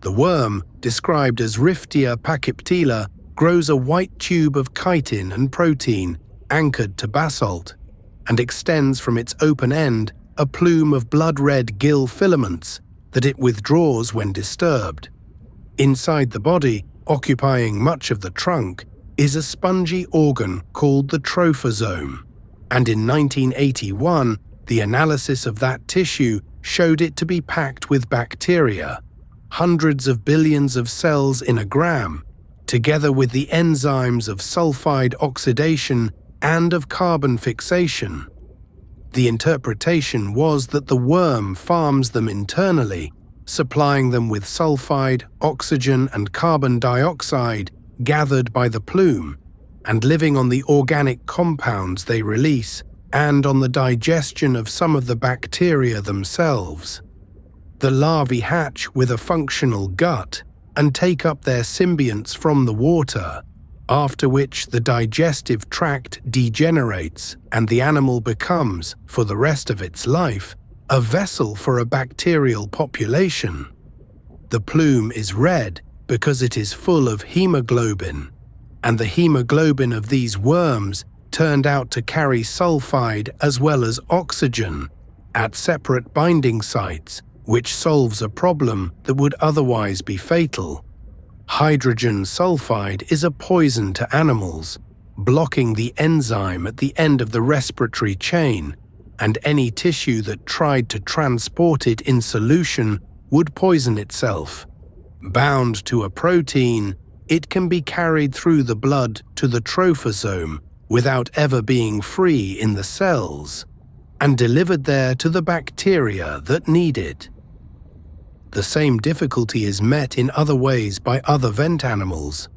The worm, described as Riftia pachyptela, grows a white tube of chitin and protein anchored to basalt, and extends from its open end a plume of blood-red gill filaments that it withdraws when disturbed. Inside the body, occupying much of the trunk, is a spongy organ called the trophosome, and in 1981, the analysis of that tissue showed it to be packed with bacteria, hundreds of billions of cells in a gram, together with the enzymes of sulfide oxidation and of carbon fixation. The interpretation was that the worm farms them internally, supplying them with sulfide, oxygen, and carbon dioxide gathered by the plume, and living on the organic compounds they release and on the digestion of some of the bacteria themselves. The larvae hatch with a functional gut and take up their symbionts from the water, after which the digestive tract degenerates and the animal becomes, for the rest of its life, a vessel for a bacterial population. The plume is red because it is full of hemoglobin, and the hemoglobin of these worms turned out to carry sulfide as well as oxygen at separate binding sites, which solves a problem that would otherwise be fatal. Hydrogen sulfide is a poison to animals, blocking the enzyme at the end of the respiratory chain, and any tissue that tried to transport it in solution would poison itself. Bound to a protein, it can be carried through the blood to the trophosome without ever being free in the cells, and delivered there to the bacteria that need it. The same difficulty is met in other ways by other vent animals,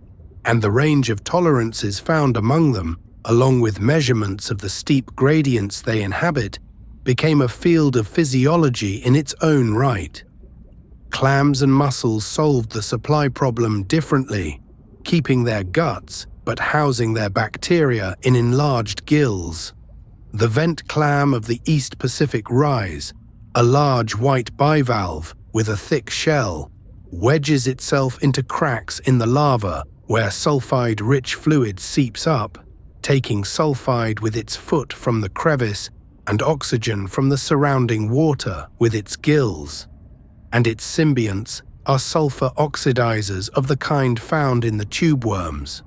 and the range of tolerances found among them, along with measurements of the steep gradients they inhabit, became a field of physiology in its own right. Clams and mussels solved the supply problem differently, keeping their guts but housing their bacteria in enlarged gills. The vent clam of the East Pacific rise, a large white bivalve with a thick shell, wedges itself into cracks in the lava where sulfide-rich fluid seeps up, taking sulfide with its foot from the crevice and oxygen from the surrounding water with its gills. And its symbionts are sulfur oxidizers of the kind found in the tube worms.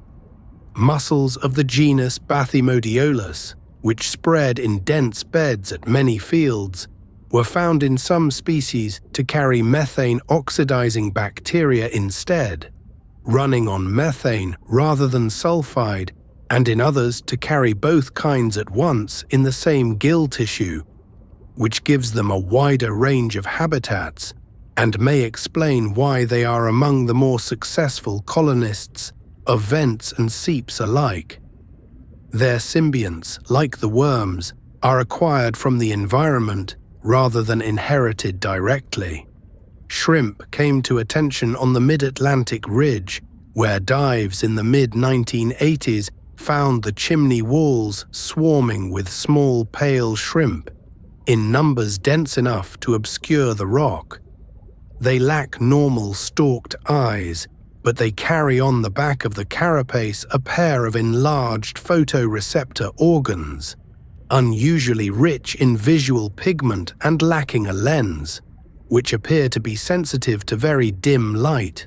Mussels of the genus Bathymodiolus, which spread in dense beds at many fields, were found in some species to carry methane-oxidizing bacteria instead, running on methane rather than sulfide, and in others to carry both kinds at once in the same gill tissue, which gives them a wider range of habitats and may explain why they are among the more successful colonists of vents and seeps alike. Their symbionts, like the worms, are acquired from the environment rather than inherited directly. Shrimp came to attention on the mid-Atlantic ridge, where dives in the mid-1980s found the chimney walls swarming with small pale shrimp, in numbers dense enough to obscure the rock. They lack normal stalked eyes, but they carry on the back of the carapace a pair of enlarged photoreceptor organs, unusually rich in visual pigment and lacking a lens, which appear to be sensitive to very dim light.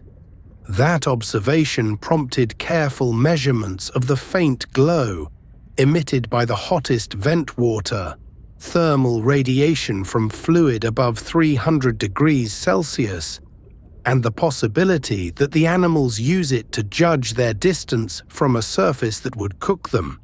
That observation prompted careful measurements of the faint glow emitted by the hottest vent water, thermal radiation from fluid above 300 degrees Celsius, and the possibility that the animals use it to judge their distance from a surface that would cook them.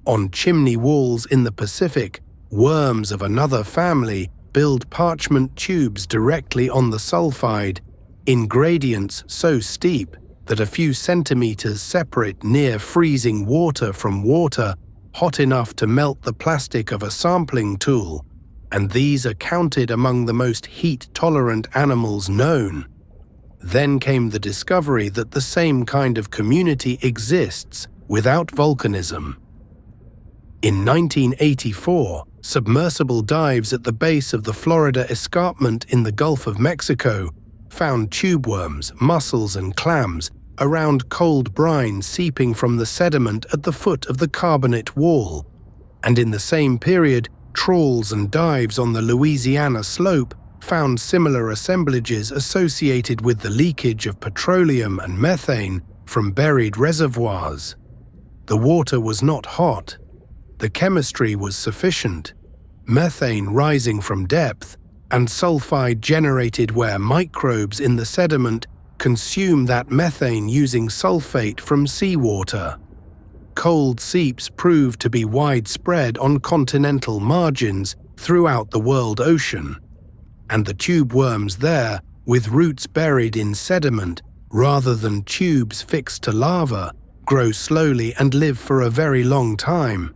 On chimney walls in the Pacific, worms of another family build parchment tubes directly on the sulfide, in gradients so steep that a few centimeters separate near freezing water from water hot enough to melt the plastic of a sampling tool, and these are counted among the most heat-tolerant animals known. Then came the discovery that the same kind of community exists without volcanism. In 1984, submersible dives at the base of the Florida escarpment in the Gulf of Mexico found tube worms, mussels, and clams around cold brine seeping from the sediment at the foot of the carbonate wall. And in the same period, trawls and dives on the Louisiana slope found similar assemblages associated with the leakage of petroleum and methane from buried reservoirs. The water was not hot. The chemistry was sufficient. Methane rising from depth, and sulfide generated where microbes in the sediment consume that methane using sulfate from seawater. Cold seeps proved to be widespread on continental margins throughout the world ocean, and the tube worms there, with roots buried in sediment rather than tubes fixed to lava, grow slowly and live for a very long time,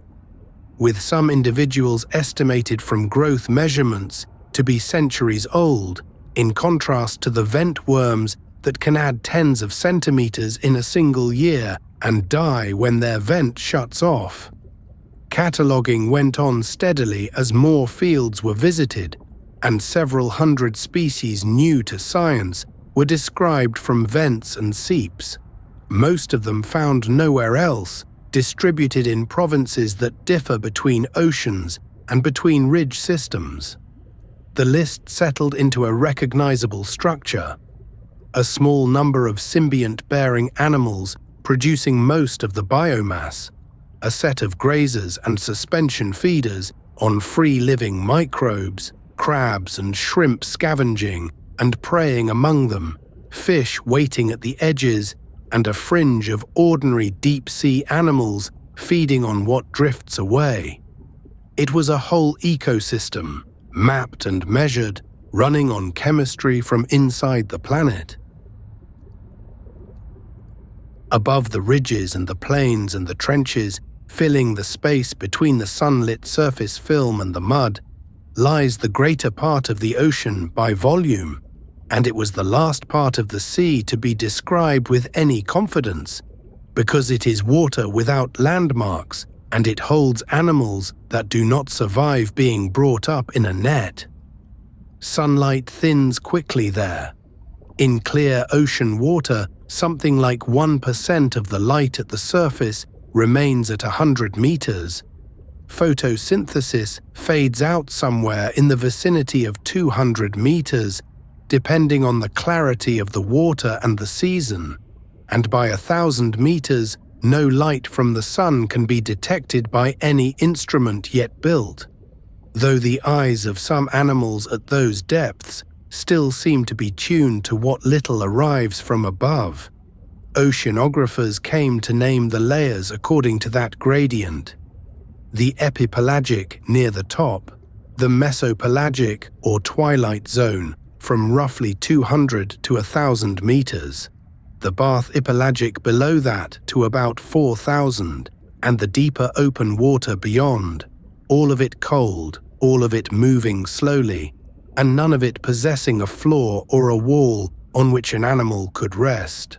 with some individuals estimated from growth measurements to be centuries old, in contrast to the vent worms that can add tens of centimeters in a single year and die when their vent shuts off. Cataloguing went on steadily as more fields were visited, and several hundred species new to science were described from vents and seeps, most of them found nowhere else, distributed in provinces that differ between oceans and between ridge systems. The list settled into a recognizable structure: a small number of symbiont-bearing animals producing most of the biomass, a set of grazers and suspension feeders on free-living microbes, crabs and shrimp scavenging and preying among them, fish waiting at the edges, and a fringe of ordinary deep-sea animals feeding on what drifts away. It was a whole ecosystem, mapped and measured, running on chemistry from inside the planet. Above the ridges and the plains and the trenches, filling the space between the sunlit surface film and the mud, lies the greater part of the ocean by volume, and it was the last part of the sea to be described with any confidence, because it is water without landmarks, and it holds animals that do not survive being brought up in a net. Sunlight thins quickly there. In clear ocean water, something like 1% of the light at the surface remains at 100 meters. Photosynthesis fades out somewhere in the vicinity of 200 meters, depending on the clarity of the water and the season, and by 1,000 meters, no light from the sun can be detected by any instrument yet built, though the eyes of some animals at those depths still seem to be tuned to what little arrives from above. Oceanographers came to name the layers according to that gradient: the epipelagic near the top, the mesopelagic or twilight zone from roughly 200 to 1,000 meters, the bathypelagic below that to about 4,000, and the deeper open water beyond, all of it cold, all of it moving slowly, and none of it possessing a floor or a wall on which an animal could rest.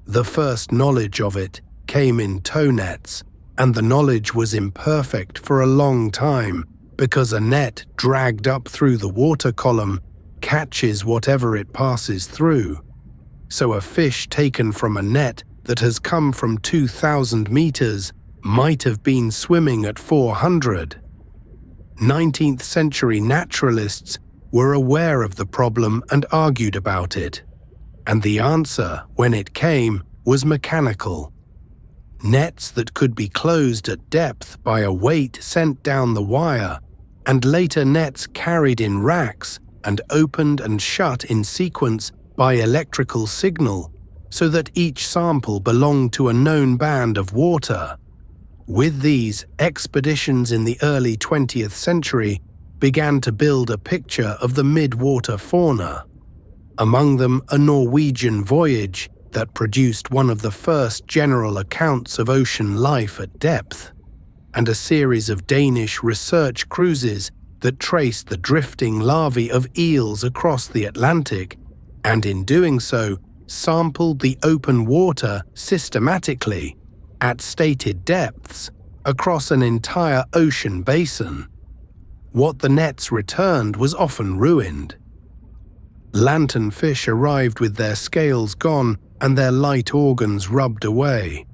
The first knowledge of it came in tow nets, and the knowledge was imperfect for a long time because a net dragged up through the water column catches whatever it passes through. So a fish taken from a net that has come from 2,000 meters might have been swimming at 400. 19th century naturalists were aware of the problem and argued about it, and the answer, when it came, was mechanical. Nets that could be closed at depth by a weight sent down the wire, and later nets carried in racks and opened and shut in sequence by electrical signal, so that each sample belonged to a known band of water. With these, expeditions in the early 20th century began to build a picture of the mid-water fauna. among them a Norwegian voyage that produced one of the first general accounts of ocean life at depth, and a series of Danish research cruises that traced the drifting larvae of eels across the Atlantic, and in doing so, sampled the open water systematically at stated depths across an entire ocean basin. What the nets returned was often ruined. Lanternfish arrived with their scales gone and their light organs rubbed away.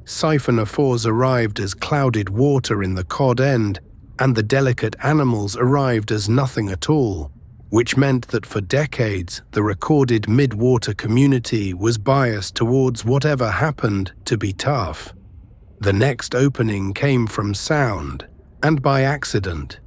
Siphonophores arrived as clouded water in the cod end, and the delicate animals arrived as nothing at all, which meant that for decades the recorded mid-water community was biased towards whatever happened to be tough. The next opening came from sound, and by accident.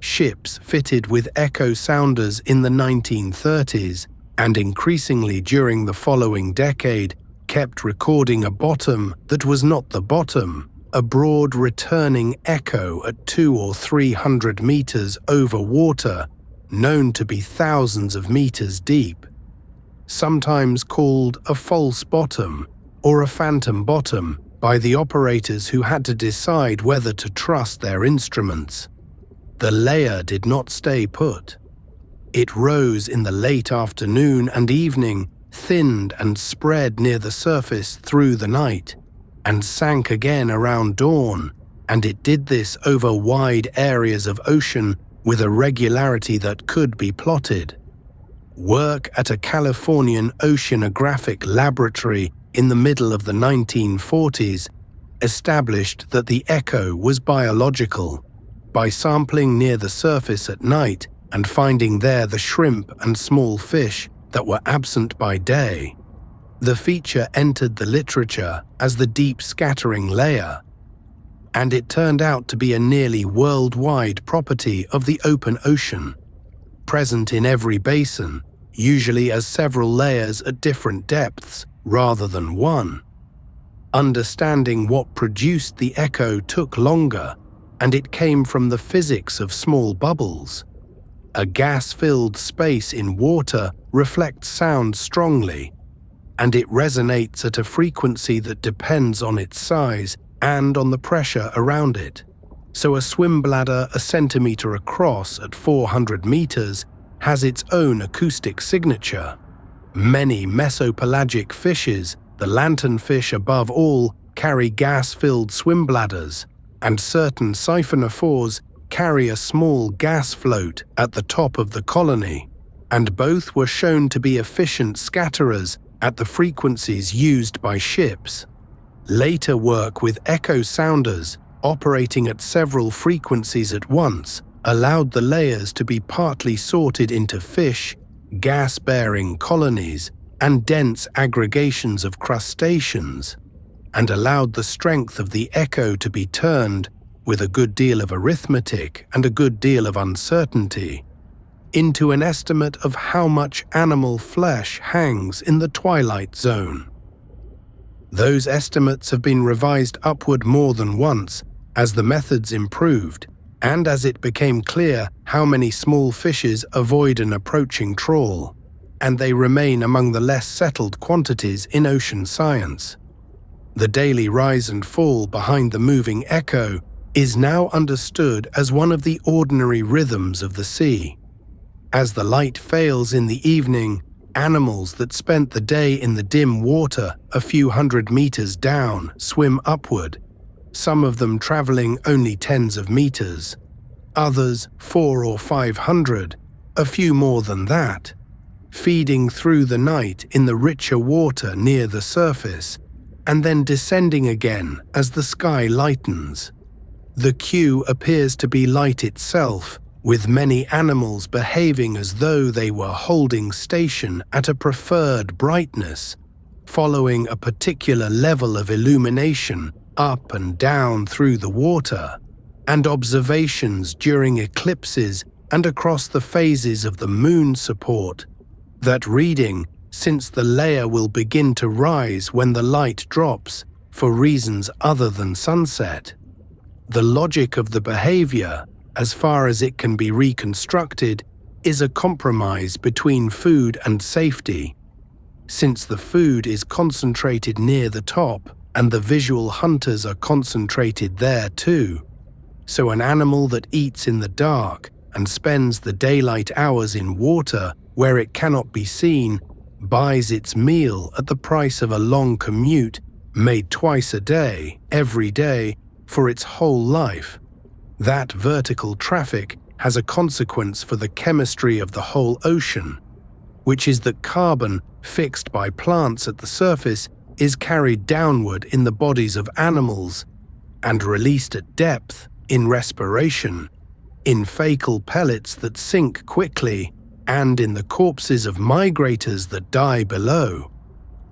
Ships fitted with echo sounders in the 1930s, and increasingly during the following decade, kept recording a bottom that was not the bottom, a broad returning echo at 200 or 300 meters over water, known to be thousands of meters deep. Sometimes called a false bottom or a phantom bottom by the operators who had to decide whether to trust their instruments. The layer did not stay put. It rose in the late afternoon and evening, thinned and spread near the surface through the night, and sank again around dawn, and it did this over wide areas of ocean with a regularity that could be plotted. Work at a Californian oceanographic laboratory in the middle of the 1940s established that the echo was biological. By sampling near the surface at night and finding there the shrimp and small fish that were absent by day, the feature entered the literature as the deep scattering layer, and it turned out to be a nearly worldwide property of the open ocean, present in every basin, usually as several layers at different depths rather than one. Understanding what produced the echo took longer, and it came from the physics of small bubbles. A gas-filled space in water reflects sound strongly, and it resonates at a frequency that depends on its size and on the pressure around it. So a swim bladder a centimeter across at 400 meters has its own acoustic signature. Many mesopelagic fishes, the lanternfish above all, carry gas-filled swim bladders, and certain siphonophores carry a small gas float at the top of the colony, and both were shown to be efficient scatterers at the frequencies used by ships. Later work with echo sounders, operating at several frequencies at once, allowed the layers to be partly sorted into fish, gas-bearing colonies, and dense aggregations of crustaceans, and allowed the strength of the echo to be turned, with a good deal of arithmetic and a good deal of uncertainty, into an estimate of how much animal flesh hangs in the twilight zone. Those estimates have been revised upward more than once as the methods improved, and as it became clear how many small fishes avoid an approaching trawl, and they remain among the less settled quantities in ocean science. The daily rise and fall behind the moving echo is now understood as one of the ordinary rhythms of the sea. As the light fails in the evening, animals that spent the day in the dim water a few hundred meters down swim upward, some of them traveling only tens of meters, others 400 or 500, a few more than that, feeding through the night in the richer water near the surface, and then descending again as the sky lightens. The queue appears to be light itself, with many animals behaving as though they were holding station at a preferred brightness, following a particular level of illumination up and down through the water, and observations during eclipses and across the phases of the moon support that reading, since the layer will begin to rise when the light drops for reasons other than sunset. The logic of the behavior, as far as it can be reconstructed, is a compromise between food and safety, since the food is concentrated near the top and the visual hunters are concentrated there too. So an animal that eats in the dark and spends the daylight hours in water where it cannot be seen buys its meal at the price of a long commute made twice a day, every day, for its whole life. That vertical traffic has a consequence for the chemistry of the whole ocean, which is that carbon fixed by plants at the surface is carried downward in the bodies of animals and released at depth in respiration, in fecal pellets that sink quickly, and in the corpses of migrators that die below.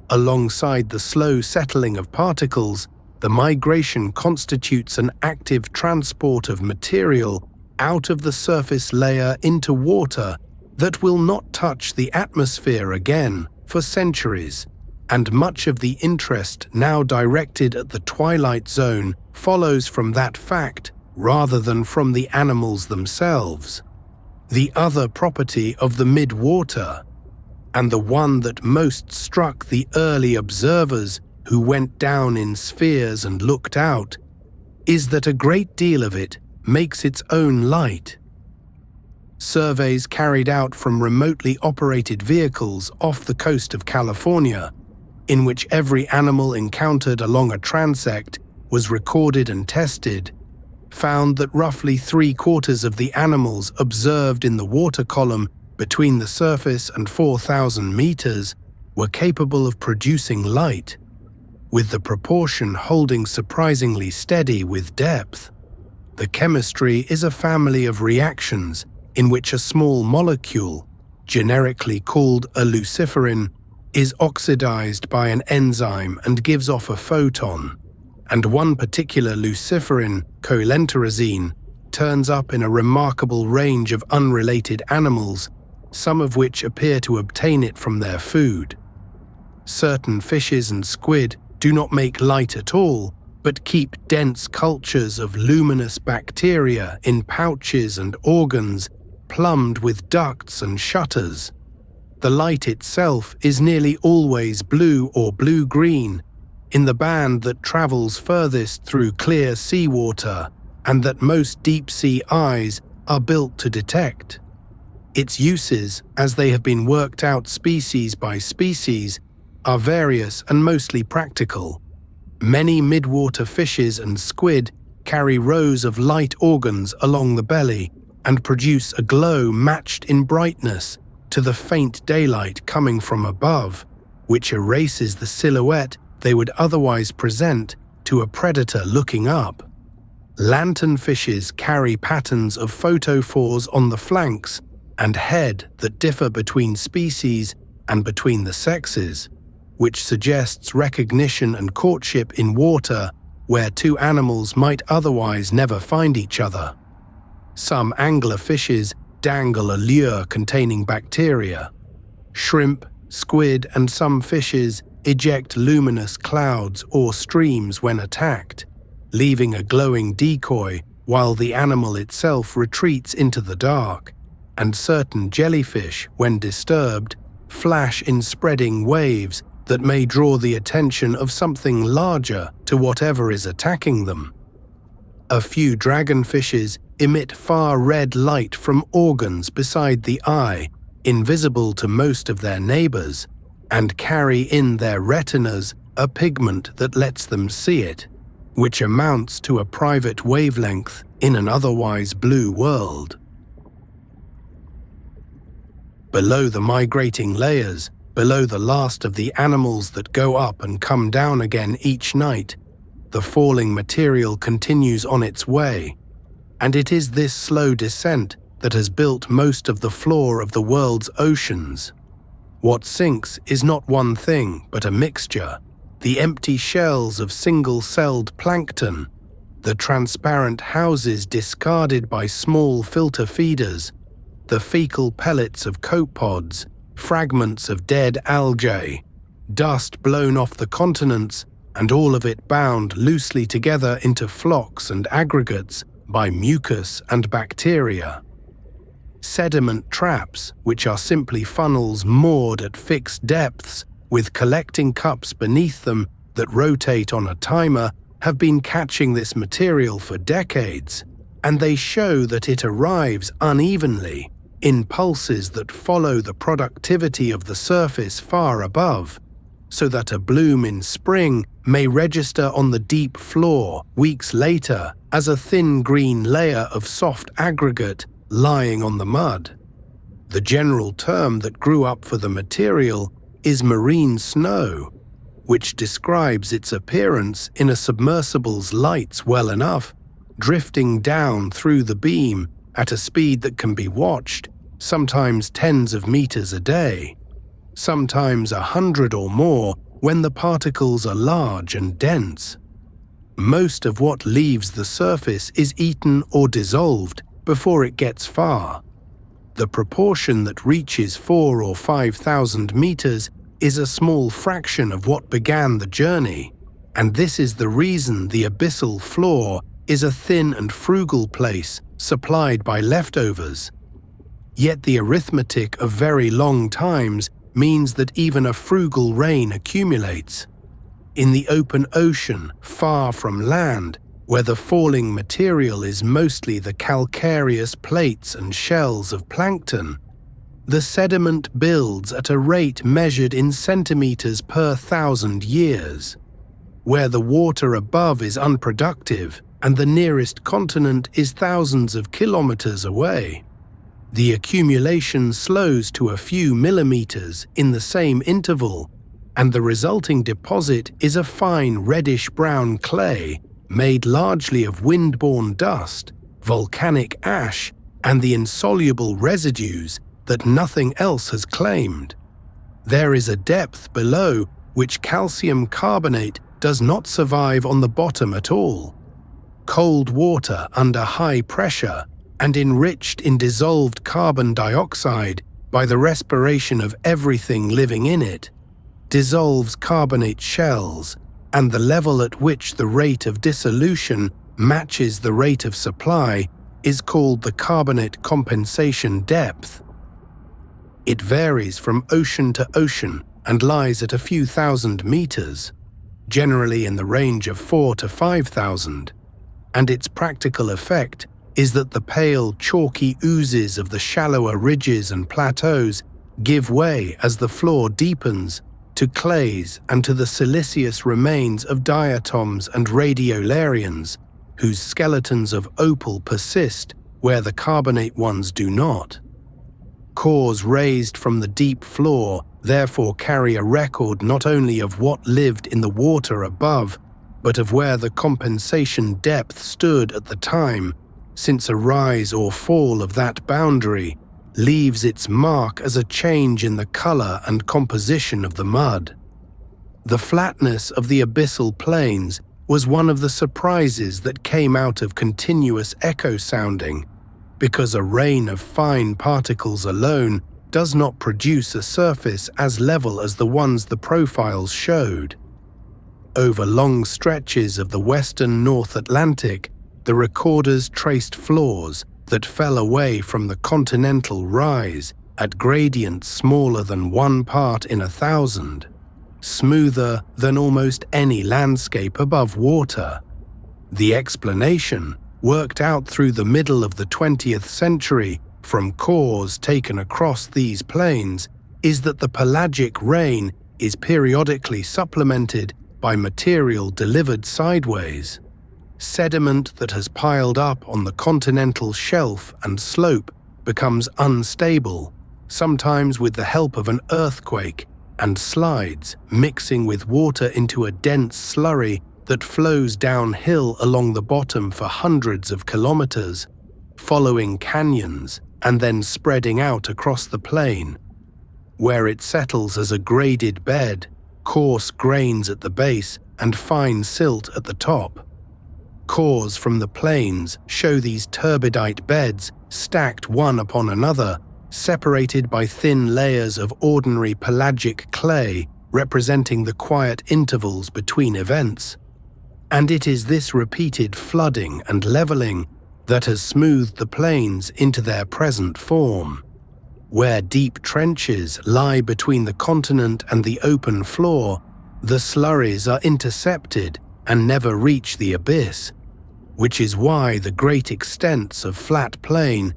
Alongside the slow settling of particles, the migration constitutes an active transport of material out of the surface layer into water that will not touch the atmosphere again for centuries, and much of the interest now directed at the twilight zone follows from that fact rather than from the animals themselves. The other property of the mid-water, and the one that most struck the early observers who went down in spheres and looked out, is that a great deal of it makes its own light. Surveys carried out from remotely operated vehicles off the coast of California, in which every animal encountered along a transect was recorded and tested, found that roughly 3/4 of the animals observed in the water column between the surface and 4,000 meters were capable of producing light, with the proportion holding surprisingly steady with depth. The chemistry is a family of reactions in which a small molecule, generically called a luciferin, is oxidized by an enzyme and gives off a photon, and one particular luciferin, coelenterazine, turns up in a remarkable range of unrelated animals, some of which appear to obtain it from their food. Certain fishes and squid do not make light at all, but keep dense cultures of luminous bacteria in pouches and organs plumbed with ducts and shutters. The light itself is nearly always blue or blue-green, in the band that travels furthest through clear seawater and that most deep-sea eyes are built to detect. Its uses, as they have been worked out species by species, are various and mostly practical. Many midwater fishes and squid carry rows of light organs along the belly and produce a glow matched in brightness to the faint daylight coming from above, which erases the silhouette they would otherwise present to a predator looking up. Lanternfishes carry patterns of photophores on the flanks and head that differ between species and between the sexes, which suggests recognition and courtship in water where two animals might otherwise never find each other. Some anglerfishes dangle a lure containing bacteria. Shrimp, squid, and some fishes eject luminous clouds or streams when attacked, leaving a glowing decoy while the animal itself retreats into the dark, and certain jellyfish, when disturbed, flash in spreading waves that may draw the attention of something larger to whatever is attacking them. A few dragonfishes emit far red light from organs beside the eye, invisible to most of their neighbors, and carry in their retinas a pigment that lets them see it, which amounts to a private wavelength in an otherwise blue world. Below the migrating layers, below the last of the animals that go up and come down again each night, the falling material continues on its way, and it is this slow descent that has built most of the floor of the world's oceans. What sinks is not one thing, but a mixture: the empty shells of single-celled plankton, the transparent houses discarded by small filter feeders, the fecal pellets of copepods, fragments of dead algae, dust blown off the continents, and all of it bound loosely together into flocks and aggregates by mucus and bacteria. Sediment traps, which are simply funnels moored at fixed depths with collecting cups beneath them that rotate on a timer, have been catching this material for decades, and they show that it arrives unevenly in pulses that follow the productivity of the surface far above, so that a bloom in spring may register on the deep floor weeks later as a thin green layer of soft aggregate lying on the mud. The general term that grew up for the material is marine snow, which describes its appearance in a submersible's lights well enough, drifting down through the beam at a speed that can be watched, sometimes tens of meters a day, sometimes 100 or more when the particles are large and dense. Most of what leaves the surface is eaten or dissolved before it gets far. The proportion that reaches 4,000 or 5,000 meters is a small fraction of what began the journey, and this is the reason the abyssal floor is a thin and frugal place supplied by leftovers. Yet the arithmetic of very long times means that even a frugal rain accumulates. In the open ocean, far from land, where the falling material is mostly the calcareous plates and shells of plankton, the sediment builds at a rate measured in centimeters per 1,000 years. Where the water above is unproductive and the nearest continent is thousands of kilometers away, the accumulation slows to a few millimeters in the same interval, and the resulting deposit is a fine reddish-brown clay made largely of wind-borne dust, volcanic ash, and the insoluble residues that nothing else has claimed. There is a depth below which calcium carbonate does not survive on the bottom at all. Cold water under high pressure and enriched in dissolved carbon dioxide by the respiration of everything living in it, dissolves carbonate shells, and the level at which the rate of dissolution matches the rate of supply is called the carbonate compensation depth. It varies from ocean to ocean and lies at a few thousand meters, generally in the range of 4,000 to 5,000, and its practical effect is that the pale, chalky oozes of the shallower ridges and plateaus give way as the floor deepens to clays and to the siliceous remains of diatoms and radiolarians, whose skeletons of opal persist where the carbonate ones do not. Cores raised from the deep floor therefore carry a record not only of what lived in the water above, but of where the compensation depth stood at the time, since a rise or fall of that boundary leaves its mark as a change in the color and composition of the mud. The flatness of the abyssal plains was one of the surprises that came out of continuous echo sounding, because a rain of fine particles alone does not produce a surface as level as the ones the profiles showed. Over long stretches of the western North Atlantic, the recorders traced floors that fell away from the continental rise at gradients smaller than 1 part in 1,000, smoother than almost any landscape above water. The explanation, worked out through the middle of the 20th century from cores taken across these plains, is that the pelagic rain is periodically supplemented by material delivered sideways. Sediment that has piled up on the continental shelf and slope becomes unstable, sometimes with the help of an earthquake, and slides, mixing with water into a dense slurry that flows downhill along the bottom for hundreds of kilometers, following canyons and then spreading out across the plain, where it settles as a graded bed, coarse grains at the base and fine silt at the top. Cores from the plains show these turbidite beds stacked one upon another, separated by thin layers of ordinary pelagic clay representing the quiet intervals between events. And it is this repeated flooding and leveling that has smoothed the plains into their present form. Where deep trenches lie between the continent and the open floor, the slurries are intercepted and never reach the abyss, which is why the great extents of flat plain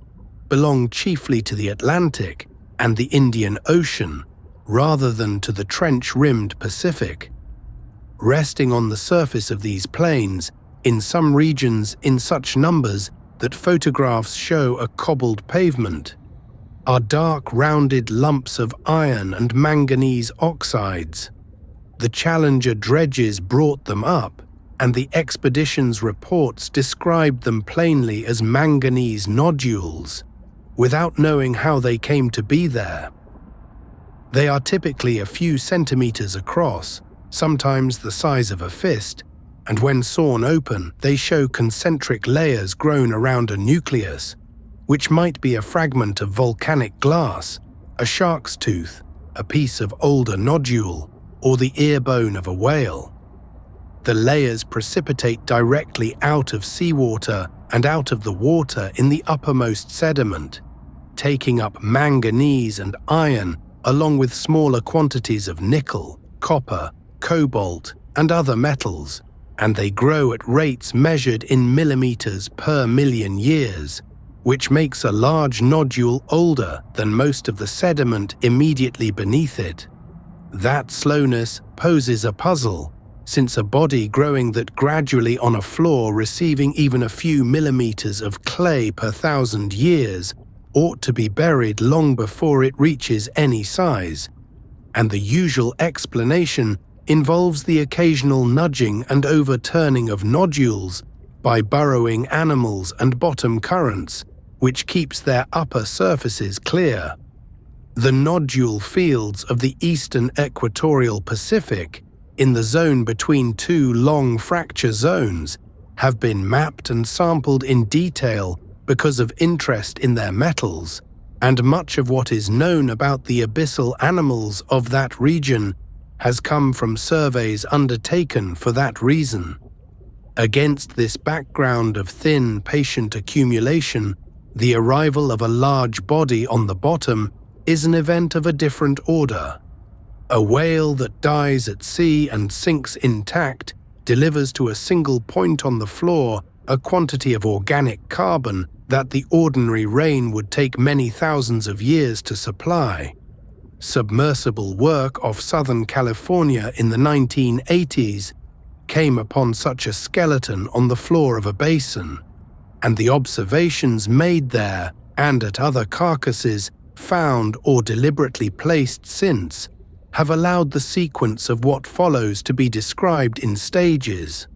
belong chiefly to the Atlantic and the Indian Ocean, rather than to the trench-rimmed Pacific. Resting on the surface of these plains, in some regions in such numbers that photographs show a cobbled pavement, are dark rounded lumps of iron and manganese oxides. The Challenger dredges brought them up, and the expedition's reports described them plainly as manganese nodules, without knowing how they came to be there. They are typically a few centimeters across, sometimes the size of a fist, and when sawn open, they show concentric layers grown around a nucleus, which might be a fragment of volcanic glass, a shark's tooth, a piece of older nodule, or the ear bone of a whale. The layers precipitate directly out of seawater and out of the water in the uppermost sediment, taking up manganese and iron along with smaller quantities of nickel, copper, cobalt, and other metals, and they grow at rates measured in millimeters per million years, which makes a large nodule older than most of the sediment immediately beneath it. That slowness poses a puzzle, since a body growing that gradually on a floor receiving even a few millimeters of clay per 1,000 years ought to be buried long before it reaches any size, and the usual explanation involves the occasional nudging and overturning of nodules by burrowing animals and bottom currents, which keeps their upper surfaces clear. The nodule fields of the eastern equatorial Pacific, in the zone between two long fracture zones, have been mapped and sampled in detail because of interest in their metals, and much of what is known about the abyssal animals of that region has come from surveys undertaken for that reason. Against this background of thin, patient accumulation, the arrival of a large body on the bottom is an event of a different order. A whale that dies at sea and sinks intact delivers to a single point on the floor a quantity of organic carbon that the ordinary rain would take many thousands of years to supply. Submersible work off Southern California in the 1980s came upon such a skeleton on the floor of a basin, and the observations made there and at other carcasses found or deliberately placed since have allowed the sequence of what follows to be described in stages.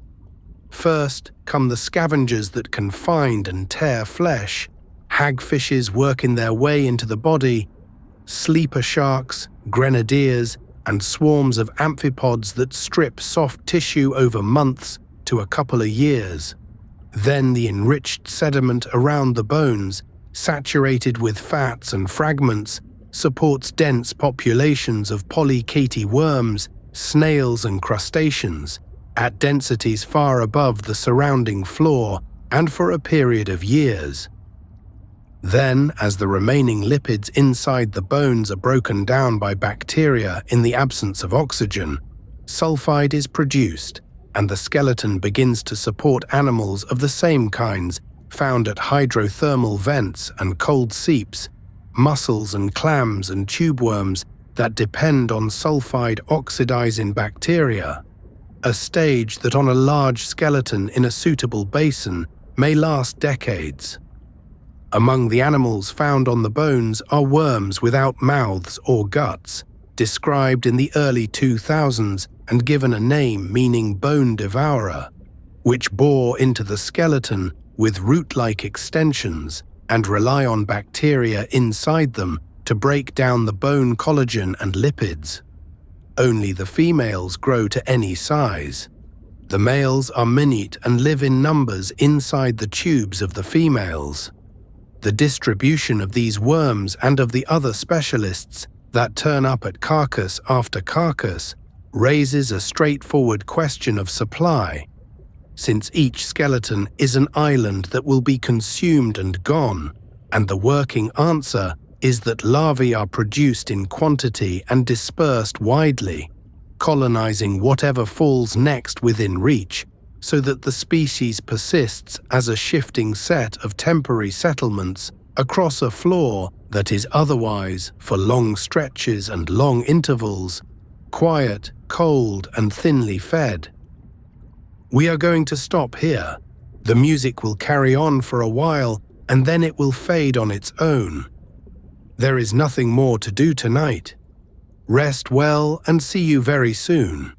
First come the scavengers that can find and tear flesh. Hagfishes working their way into the body, sleeper sharks, grenadiers, and swarms of amphipods that strip soft tissue over months to a couple of years. Then the enriched sediment around the bones, saturated with fats and fragments, supports dense populations of polychaete worms, snails, and crustaceans at densities far above the surrounding floor and for a period of years. Then, as the remaining lipids inside the bones are broken down by bacteria in the absence of oxygen, sulfide is produced, and the skeleton begins to support animals of the same kinds found at hydrothermal vents and cold seeps, mussels and clams and tubeworms that depend on sulfide oxidizing bacteria, a stage that on a large skeleton in a suitable basin may last decades. Among the animals found on the bones are worms without mouths or guts, described in the early 2000s and given a name meaning bone devourer, which bore into the skeleton with root-like extensions and rely on bacteria inside them to break down the bone collagen and lipids. Only the females grow to any size. The males are minute and live in numbers inside the tubes of the females. The distribution of these worms and of the other specialists that turn up at carcass after carcass raises a straightforward question of supply. since each skeleton is an island that will be consumed and gone, and the working answer is that larvae are produced in quantity and dispersed widely, colonizing whatever falls next within reach, so that the species persists as a shifting set of temporary settlements across a floor that is otherwise, for long stretches and long intervals, quiet, cold, and thinly fed. We are going to stop here. The music will carry on for a while, and then it will fade on its own. There is nothing more to do tonight. Rest well and see you very soon.